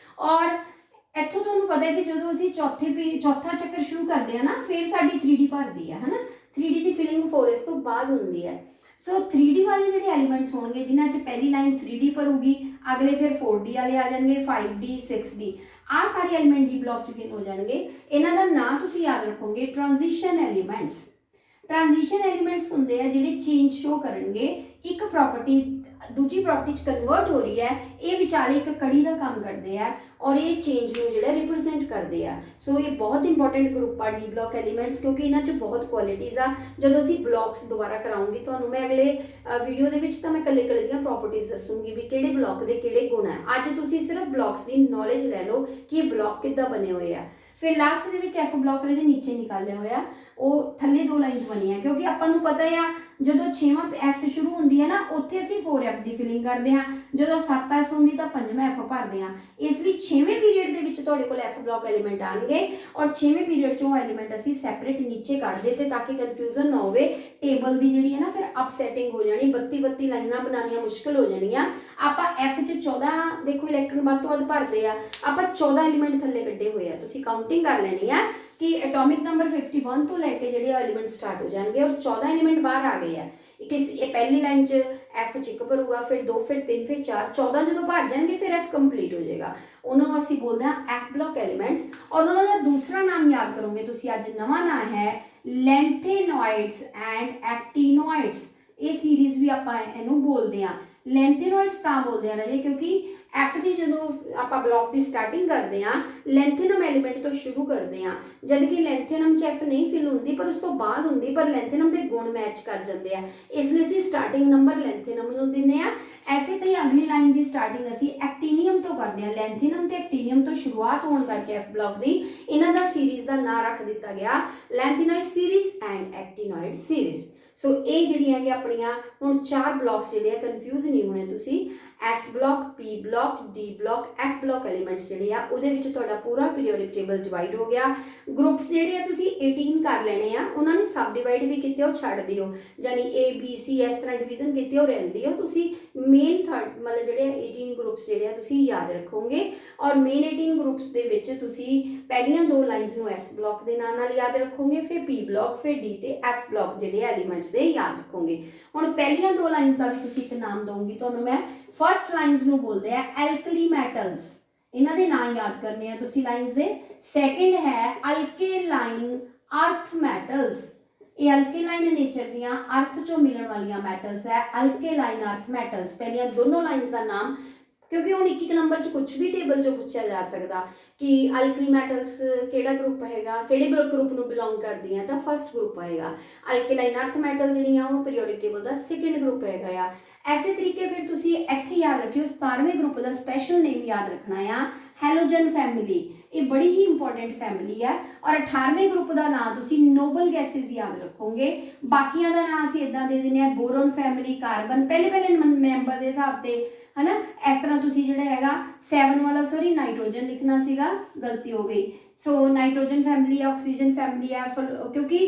ਔਰ ਇੱਥੋਂ ਤੁਹਾਨੂੰ ਪਤਾ ਹੈ ਕਿ ਜਦੋਂ ਅਸੀਂ ਚੌਥਾ ਚੱਕਰ ਸ਼ੁਰੂ ਕਰਦੇ ਆ ਨਾ, ਫਿਰ ਸਾਡੀ 3D ਭਰਦੀ ਆ, ਹੈ ਨਾ। 3D ਦੀ ਫਿਲਿੰਗ 4s ਤੋਂ ਬਾਅਦ ਹੁੰਦੀ ਹੈ। ਸੋ 3D ਵਾਲੇ ਜਿਹੜੇ ਐਲੀਮੈਂਟਸ ਹੋਣਗੇ ਜਿਨ੍ਹਾਂ 'ਚ ਪਹਿਲੀ ਲਾਈਨ 3D ਭਰੂਗੀ, ਅਗਲੇ ਫਿਰ 4D ਵਾਲੇ ਆ ਜਾਣਗੇ, 5D 6D, ਆਹ ਸਾਰੇ ਐਲੀਮੈਂਟ ਡੀ ਬਲੌਕ 'ਚ ਗਿਣ ਹੋ ਜਾਣਗੇ। ਇਹਨਾਂ ਦਾ ਨਾਂ ਤੁਸੀਂ ਯਾਦ ਰੱਖੋਗੇ, ਟ੍ਰਾਂਜੀਸ਼ਨ ਐਲੀਮੈਂਟਸ। ਟ੍ਰਾਂਜੀਸ਼ਨ ਐਲੀਮੈਂਟਸ ਹੁੰਦੇ ਆ ਜਿਹੜੇ ਚੇਂਜ ਸ਼ੋ ਕਰਨਗੇ, ਇੱਕ ਪ੍ਰੋਪਰਟੀ ਦੂਜੀ ਪ੍ਰੋਪਰਟੀ 'ਚ ਕਨਵਰਟ ਹੋ ਰਹੀ ਹੈ। ਇਹ ਵਿਚਾਲੇ ਇੱਕ ਕੜੀ ਦਾ ਕੰਮ ਕਰਦੇ ਆ ਔਰ ਇਹ ਚੇਂਜ ਨੂੰ ਜਿਹੜਾ ਰਿਪਰੈਜ਼ੈਂਟ ਕਰਦੇ ਆ। ਸੋ ਇਹ ਬਹੁਤ ਇੰਪੋਰਟੈਂਟ ਗਰੁੱਪ ਆ ਡੀ ਬਲੌਕ ਐਲੀਮੈਂਟਸ ਕਿਉਂਕਿ ਇਹਨਾਂ 'ਚ ਬਹੁਤ ਕੁਆਲਿਟੀਜ਼ ਆ। ਜਦੋਂ ਅਸੀਂ ਬਲੌਕਸ ਦੁਬਾਰਾ ਕਰਾਉਂਗੀ ਤੁਹਾਨੂੰ ਮੈਂ ਅਗਲੇ ਵੀਡੀਓ ਦੇ ਵਿੱਚ ਤਾਂ ਮੈਂ ਇਕੱਲੇ ਦੀਆਂ ਪ੍ਰੋਪਰਟੀਜ਼ ਦੱਸੂਗੀ ਵੀ ਕਿਹੜੇ ਬਲੌਕ ਦੇ ਕਿਹੜੇ ਗੁਣ ਆ। ਅੱਜ ਤੁਸੀਂ ਸਿਰਫ ਬਲੌਕਸ ਦੀ ਨੌਲੇਜ ਲੈ ਲਓ ਕਿ ਇਹ ਬਲੌਕ ਕਿੱਦਾਂ ਬਣੇ ਹੋਏ ਆ। ਫਿਰ ਲਾਸਟ ਦੇ ਵਿੱਚ ਐਫ ਬਲੌਕ ਜਿਹੜੇ ਨੀਚੇ ਨਿਕਾਲਿਆ ਹੋਇਆ, ਉਹ ਥੱਲੇ 2 ਲਾਈਨਸ ਬਣੀਆਂ ਕਿਉਂਕਿ ਆਪਾਂ ਨੂੰ ਪਤਾ ਆ ਜਦੋਂ 6ਵਾਂ ਐਸ ਸ਼ੁਰੂ ਹੁੰਦੀ ਹੈ ਨਾ, ਉੱਥੇ ਅਸੀਂ 4f ਦੀ ਫਿਲਿੰਗ ਕਰਦੇ ਹਾਂ। ਜਦੋਂ 7s ਹੁੰਦੀ ਤਾਂ 5ਵਾਂ ਐਫ ਭਰਦੇ ਹਾਂ। ਇਸ ਲਈ 6ਵੇਂ ਪੀਰੀਅਡ ਦੇ ਵਿੱਚ ਤੁਹਾਡੇ ਕੋਲ ਐਫ ਬਲੌਕ ਐਲੀਮੈਂਟ ਆਣਗੇ ਔਰ 6ਵੇਂ ਪੀਰੀਅਡ 'ਚੋਂ ਐਲੀਮੈਂਟ ਅਸੀਂ ਸੈਪਰੇਟ ਨੀਚੇ ਕੱਢ ਦਿੱਤੇ ਤਾਂ ਕਿ ਕਨਫਿਊਜ਼ਨ ਨਾ ਹੋਵੇ। ਟੇਬਲ ਦੀ ਜਿਹੜੀ ਹੈ ਨਾ ਫਿਰ ਅਪਸੈਟਿੰਗ ਹੋ ਜਾਣੀ, 32 ਲਾਈਨਾਂ ਬਣਾਉਣੀਆਂ ਮੁਸ਼ਕਿਲ ਹੋ ਜਾਣੀਆਂ। ਆਪਾਂ ਐਫ 'ਚ 14 ਦੇਖੋ ਇਲੈਕਟ੍ਰੋਨ ਵੱਧ ਤੋਂ ਵੱਧ ਭਰਦੇ ਆ, ਆਪਾਂ 14 ਐਲੀਮੈਂਟ ਥੱਲੇ ਕੱਢੇ ਹੋਏ ਆ। ਤੁਸੀਂ ਕਾਊਂਟਿੰਗ ਕਰ ਲੈਣੀ ਆ ਕਿ ਐਟੋਮਿਕ ਨੰਬਰ 51 ਤੋਂ ਲੈ ਕੇ ਜਿਹੜੇ ਐਲੀਮੈਂਟ ਸਟਾਰਟ ਹੋ ਜਾਣਗੇ ਔਰ 14 ਐਲੀਮੈਂਟ ਬਾਹਰ ਆ ਗਏ ਆ। ਇਹ ਪਹਿਲੀ ਲਾਈਨ 'ਚ ਐਫ 'ਚ 1 ਭਰੂਗਾ, ਫਿਰ 2, ਫਿਰ 3, ਫਿਰ 4, 14 ਜਦੋਂ ਭਰ ਜਾਣਗੇ ਫਿਰ ਐਫ ਕੰਪਲੀਟ ਹੋ ਜਾਏਗਾ। ਉਹਨੂੰ ਅਸੀਂ ਬੋਲਦੇ ਹਾਂ ਐਫ ਬਲੌਕ ਐਲੀਮੈਂਟਸ। ਔਰ ਉਹਨਾਂ ਦਾ ਦੂਸਰਾ ਨਾਮ ਯਾਦ ਕਰੋਗੇ ਤੁਸੀਂ, ਅੱਜ ਨਵਾਂ ਨਾਮ ਹੈ ਲੈਂਥੇਨੋਇਡਸ ਐਂਡ ਐਕਟੀਨੋਇਡਸ। ਇਹ ਸੀਰੀਜ਼ ਵੀ ਆਪਾਂ ਇਹਨੂੰ ਬੋਲਦੇ ਹਾਂ। ਲੈਂਥੇਨੋਇਡਸ ਤਾਂ ਬੋਲਦੇ ਆ ਰਾਜੇ ਕਿਉਂਕਿ ਐਫ ਦੀ ਜਦੋਂ ਆਪਾਂ ਬਲੌਕ ਦੀ ਸਟਾਰਟਿੰਗ ਕਰਦੇ ਹਾਂ ਲੈਂਥੇਨਮ ਐਲੀਮੈਂਟ ਤੋਂ ਸ਼ੁਰੂ ਕਰਦੇ ਹਾਂ, ਜਦ ਕਿ ਲੈਂਥੇਨਮ 'ਚ ਐਫ ਨਹੀਂ ਫਿਲ ਹੁੰਦੀ ਪਰ ਉਸ ਤੋਂ ਬਾਅਦ ਹੁੰਦੀ, ਪਰ ਲੈਂਥੇਨਮ ਦੇ ਗੁਣ ਮੈਚ ਕਰ ਜਾਂਦੇ ਆ, ਇਸ ਲਈ ਅਸੀਂ ਸਟਾਰਟਿੰਗ ਨੰਬਰ ਲੈਂਥੇਨਮ ਨੂੰ ਦਿੰਦੇ ਹਾਂ। ਐਸੇ ਤਾਂ ਅਗਲੀ ਲਾਈਨ ਦੀ ਸਟਾਰਟਿੰਗ ਅਸੀਂ ਐਕਟੀਨੀਅਮ ਤੋਂ ਕਰਦੇ ਹਾਂ। ਲੈਂਥੇਨਮ ਤੇ ਐਕਟੀਨੀਅਮ ਤੋਂ ਸ਼ੁਰੂਆਤ ਹੋਣ ਕਰਕੇ ਐਫ ਬਲੌਕ ਦੀ ਇਹਨਾਂ ਦਾ ਸੀਰੀਜ਼ ਦਾ ਨਾਂ ਰੱਖ ਦਿੱਤਾ ਗਿਆ ਲੈਂਥੇਨੋਇਡ ਸੀਰੀਜ਼ ਐਂਡ ਐਕਟੀਨੋਇਡ ਸੀਰੀਜ਼। ਸੋ ਇਹ ਜਿਹੜੀਆਂ ਕਿ ਆਪਣੀਆਂ ਹੁਣ 4 ਬਲੌਕਸ ਜਿਹੜੇ ਆ, ਕਨਫਿਊਜ਼ ਨਹੀਂ ਹੋਣੇ ਤੁਸੀਂ। S block, P block, D block, F block elements ਜਿਹੜੇ ਆ ਉਹਦੇ ਵਿੱਚ ਤੁਹਾਡਾ ਪੂਰਾ ਪੀਰੀਓਡਿਕ ਟੇਬਲ ਡਿਵਾਈਡ ਹੋ ਗਿਆ। ਗਰੁੱਪਸ ਜਿਹੜੇ ਆ ਤੁਸੀਂ 18 ਕਰ ਲੈਣੇ ਆ, ਉਹਨਾਂ ਨੇ ਸਬ ਡਿਵਾਈਡ ਵੀ ਕੀਤੇ ਉਹ ਛੱਡ ਦਿਓ, ਯਾਨੀ A B C ਇਸ ਤਰ੍ਹਾਂ ਡਿਵੀਜ਼ਨ ਕੀਤੇ ਉਹ ਰਹਿੰਦੀ ਆ। ਤੁਸੀਂ ਮੇਨ ਮਤਲਬ ਜਿਹੜੇ 18 ਗਰੁੱਪਸ ਜਿਹੜੇ ਆ ਤੁਸੀਂ ਯਾਦ ਰੱਖੋਗੇ ਔਰ ਮੇਨ 18 ਗਰੁੱਪਸ ਦੇ ਵਿੱਚ ਤੁਸੀਂ ਪਹਿਲੀਆਂ 2 ਲਾਈਨਸ ਨੂੰ ਐਸ ਬਲੌਕ ਦੇ ਨਾਂ ਨਾਲ ਯਾਦ ਰੱਖੋਗੇ, ਫਿਰ ਪੀ ਬਲੌਕ, ਫਿਰ ਡੀ ਤੇ ਐਫ ਬਲੌਕ ਜਿਹੜੇ ਐਲੀਮੈਂਟਸ ਦੇ ਯਾਦ ਰੱਖੋਗੇ। ਹੁਣ ਪਹਿਲੀਆਂ 2 ਲਾਈਨਸ ਦਾ ਵੀ ਤੁਸੀਂ ਇੱਕ ਨਾਮ ਦਊਂਗੀ ਤੁਹਾਨੂੰ ਮੈਂ, फस्ट लाइन्स ਨੂੰ ਬੋਲਦੇ ਆ ਐਲਕਲੀ ਮੈਟਲਸ, ਇਹਨਾਂ ਦੇ ਨਾਂ ਯਾਦ ਕਰਨੇ ਆ ਤੁਸੀਂ ਲਾਈਨਸ ਦੇ। ਸੈਕਿੰਡ ਹੈ ਅਲਕੇਲਾਈਨ ਅਰਥ ਮੈਟਲਸ, ਇਹ ਅਲਕੇਲਾਈਨ ਨੇਚਰ ਦੀਆਂ ਅਰਥ ਚੋਂ ਮਿਲਣ ਵਾਲੀਆਂ ਮੈਟਲਸ ਹੈ ਅਲਕੇਲਾਈਨ ਅਰਥ ਮੈਟਲਸ। ਪਹਿਲੀਆਂ ਦੋਨੋਂ ਲਾਈਨਸ ਦਾ ਨਾਮ, क्योंकि हम एक नंबर च कुछ भी टेबल चो पूछा जा सकता कि अल्कली मैटल्स केड़ा ग्रुप हैगा, केड़े ग्रुप नूं बिलोंग करदी है, तो फस्ट ग्रुप आएगा। अल्कलाइन अर्थ मैटल्स जिहड़ियां वो पीरियोडिक टेबल का सैकेंड ग्रुप हैगा आ। ऐसे तरीके फिर तुसीं इत्थे याद रखियो 17वें ग्रुप का स्पैशल नेम याद रखना आ हैलोजन फैमिली, ये बड़ी ही इंपॉर्टेंट फैमिली है। और 18वें ग्रुप का नाम तुसीं नोबल गैसेज याद रखोगे। बाकियां दा नाम असीं इदां दे दिंदे आ बोरोन फैमिली, कार्बन पहले मैंबर के हिसाब से है ना। इस तरह तुसी जिहड़ा हैगा 7 वाला सॉरी नाइट्रोजन लिखना सीगा, गलती हो गई। सो नाइट्रोजन फैमिली है, ऑक्सीजन फैमिली है, क्योंकि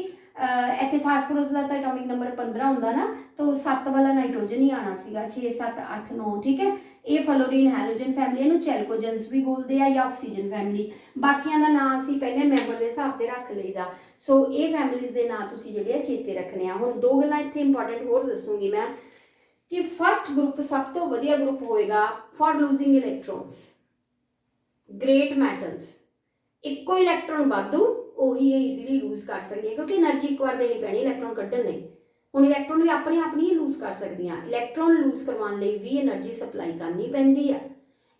इत्थे फास्फोरस का तो एटॉमिक नंबर 15 होंदा ना, तो 7 वाला नाइट्रोजन ही आना सीगा, 6 7 8 9 ठीक है। ये फ्लोरीन हैलोजन फैमिली नूं चैल्कोजेंस भी बोलते हैं या ऑक्सीजन फैमिली। बाकियां दा नाम असीं पहले मैंबर के हिसाब से रख लईदा। सो ये फैमिलीज़ के नाम तुसीं जिहड़े चेते रखने आ। हुण 2 गल्लां इत्थे इंपॉर्टेंट होर दसूंगी मैं कि फस्ट ग्रुप सब तो वधिया ग्रुप होएगा फॉर लूजिंग इलैक्ट्रॉन्स, ग्रेट मैटल्स। इक्को इलैक्ट्रॉन वाधू उही ईजीली लूज कर सकती है, क्योंकि एनर्जी एक बार देनी पैनी इलैक्ट्रॉन कड्ढण लई। हुण इलैक्ट्रॉन भी अपने आप नहीं लूज कर सकदियां, इलैक्ट्रॉन लूज करवाउण लई भी एनर्जी सप्लाई करनी पैंदी है,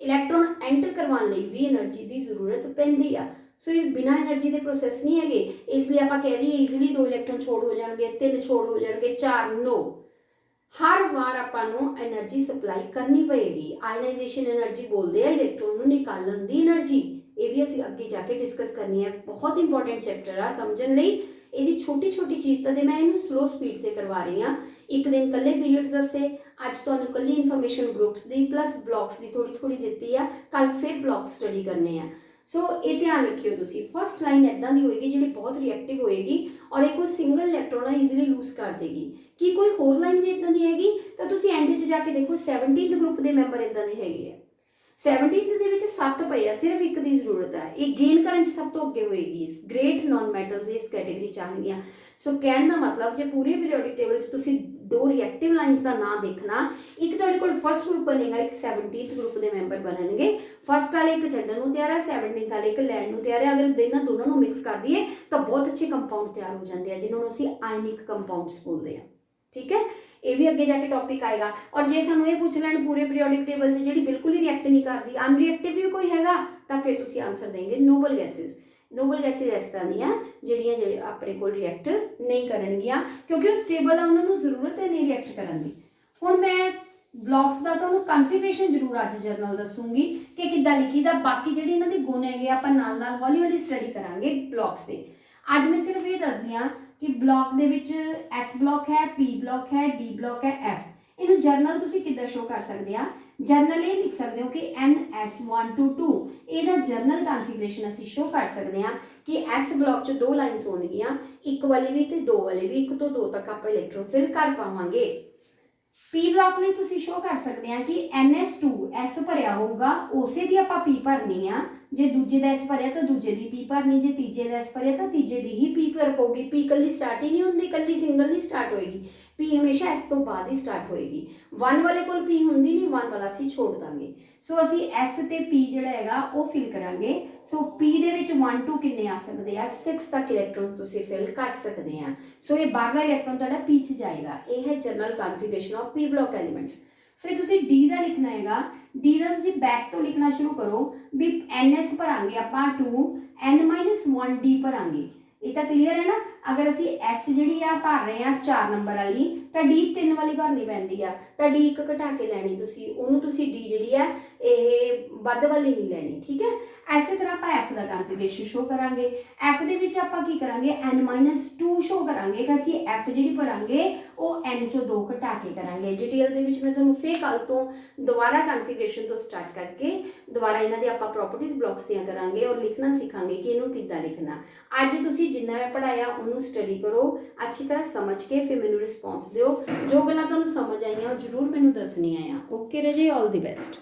इलैक्ट्रॉन एंटर करवाउण लई भी एनर्जी की जरूरत पैंदी है। सो ये बिना एनर्जी के प्रोसैस नहीं है, इसलिए आप कह दीए ईजीली 2 इलैक्ट्रॉन छोड़ हो जाएंगे, 3 छोड़ हो जाएंगे, 4 नो। हर बार आपां एनर्जी सप्लाई करनी पेगी। आयनाइजेशन एनर्जी बोलते हैं इलैक्ट्रॉन नूं निकालण दी एनर्जी, ये भी असीं अगे जाके डिस्कस करनी है। बहुत इंपॉर्टेंट चैप्टर आ समझण लई। इहदी छोटी छोटी चीज़ तो मैं इहनूं स्लो स्पीड ते करवा रही हाँ। एक दिन कल्ले पीरियड्स दसे, अज तुहानूं कल्ली इन्फॉर्मेशन ग्रुप्स की प्लस ब्लॉक्स की थोड़ी थोड़ी दी है, कल फिर ब्लॉक स्टडी करने हैं। सो ये ध्यान रखियो तुसी। फस्ट लाइन इदां दी होएगी जिहड़ी बहुत रिएक्टिव होएगी और एक कोई सिंगल इलैक्ट्रॉन ईजीली लूज कर देगी। कि कोई होर लाइन भी इदां दी हैगी तो तुसी एंड च जाके देखो 17th ग्रुप के मैंबर इदां दे हैगे आ। 17th दे विच 7 पए आ, सिर्फ एक दी जरूरत है। ये गेन करन च सब तो अगे होएगी। ग्रेट नॉन मैटल्स इस कैटेगरी च आउणगीआं। सो कहण दा मतलब जे पूरे पीरियोडिक टेबल च तुसी 2 रिएक्टिव लाइन्स का नाम देखना, एक तुहाडे कोल फस्ट ग्रुप बनेगा, एक 17th ग्रुप के मैंबर बनणगे। फस्ट वाले एक छड्डण नूं तैयार है, 17th वाले एक लैण नूं तैयार है। अगर इन्हां दोनों नूं मिक्स कर दईए तो बहुत अच्छे कंपाउंड तैयार हो जाते हैं, जिन्होंने असीं आयनिक कंपाउंड्स बोलते हैं। ठीक है, ये भी अगे जाके टॉपिक आएगा। और जे सानूं ये पूछ लैण पूरे पीरियोडिक टेबल च जिहड़ी बिल्कुल ही रिएक्ट नहीं करती, अनरिएक्टिव भी कोई हैगा, तो फिर तुसीं आंसर देंगे नोबल गैसेज। नोबल गैसेज इस तरह दी जिहड़ियां अपने कोल रिएक्ट नहीं करनगियां, क्योंकि वो स्टेबल है, उन्होंने जरूरत है नहीं रिएक्ट करन दी। हुण मैं ब्लॉक्स का तुहानूं कन्फिगरेशन जरूर अज जर्नल दसूंगी कि किद्दां लिखीदा। बाकी जिहड़े इन्हां दे गुण हैगे आपां नाल नाल हौली हौली स्टडी करांगे ब्लॉक्स दे। अज मैं सिर्फ ये दसदी हां कि ब्लॉक दे विच एस ब्लॉक है, पी ब्लॉक है, डी ब्लॉक है, एफ। इनू जर्नल तुसीं किद्दां शो कर सकदे आ, जर्नल ये लिख सकते हो कि NS122 ਇਹਦਾ जर्नल कॉन्फ़िगरेशन असीं शो कर सकते हैं कि S ब्लॉक च 2 लाइन्स होणगियां, एक वाली भी ते 2 वाली भी, 1 तो 2 तक आप इलैक्ट्रॉन फिल कर पावांगे। P ब्लॉक लिए तुसीं शो कर सकते हैं कि NS2 S भरिया होगा, उसे दी आपां P भरनी आ। जे दूजे दा S भरिया तो दूजे दी P भरनी, जे तीजे दा S भरिया तो तीजे दी ही P भर पऊगी। P कल्ली स्टार्ट ही नहीं होंदी, कल्ली सिंगल नहीं स्टार्ट होएगी, P हमेशा S तो बाद ही स्टार्ट होएगी। 1 वाले कोल P होंदी नहीं, 1 वाला असीं छोड़ दांगे। सो असीं S ते P जिहड़ा हैगा वो फिल करांगे। सो P दे विच 1 2 किन्ने आ सकदे आ, 6 तक इलैक्ट्रॉन तुसीं फिल कर सकदे आ। सो ये बाहरला इलैक्ट्रॉन तुहाडा P च जाएगा। ये है general configuration of P block elements. फिर तुसीं D दा लिखना हैगा, D दा तुसीं बैक तो लिखना शुरू करो भी NS भरांगे आपां 2, N-1 D भरांगे। ये तो क्लीयर है ना। अगर असी S जिहड़ी आ भर रहे हैं 4 नंबर वाली, तो D 3 वाली भरनी पैंदी आ, तो D 1 घटा के लैनी तुसी, उहनूं तुसी D जिहड़ी है ये वध वाली नहीं लैनी। ठीक है, इस तरह आप F का कॉन्फ़िगरेशन शो करांगे। F दे विच आपां की करांगे N-2 शो करांगे कि असी F जिहड़ी भरांगे वो N चों 2 घटा के करांगे। डिटेल दे विच मैं तुहानूं फिर कल तो दोबारा कॉन्फ़िगरेशन तो स्टार्ट करके दोबारा इन्हां दी आपां प्रॉपर्टीज़ ब्लॉक्स दियां करांगे और लिखना सीखांगे कि इहनूं किद्दां लिखना। अज तुसी जिन्ना मैं पढ़ाया उन्होंने स्टडी करो अच्छी तरह समझ के, फिर मैनू रिस्पॉन्स दिओ। जो गल्लां तुहानूं समझ आईयां जरूर मैनू दसनियां आ। Okay Raje, all the best.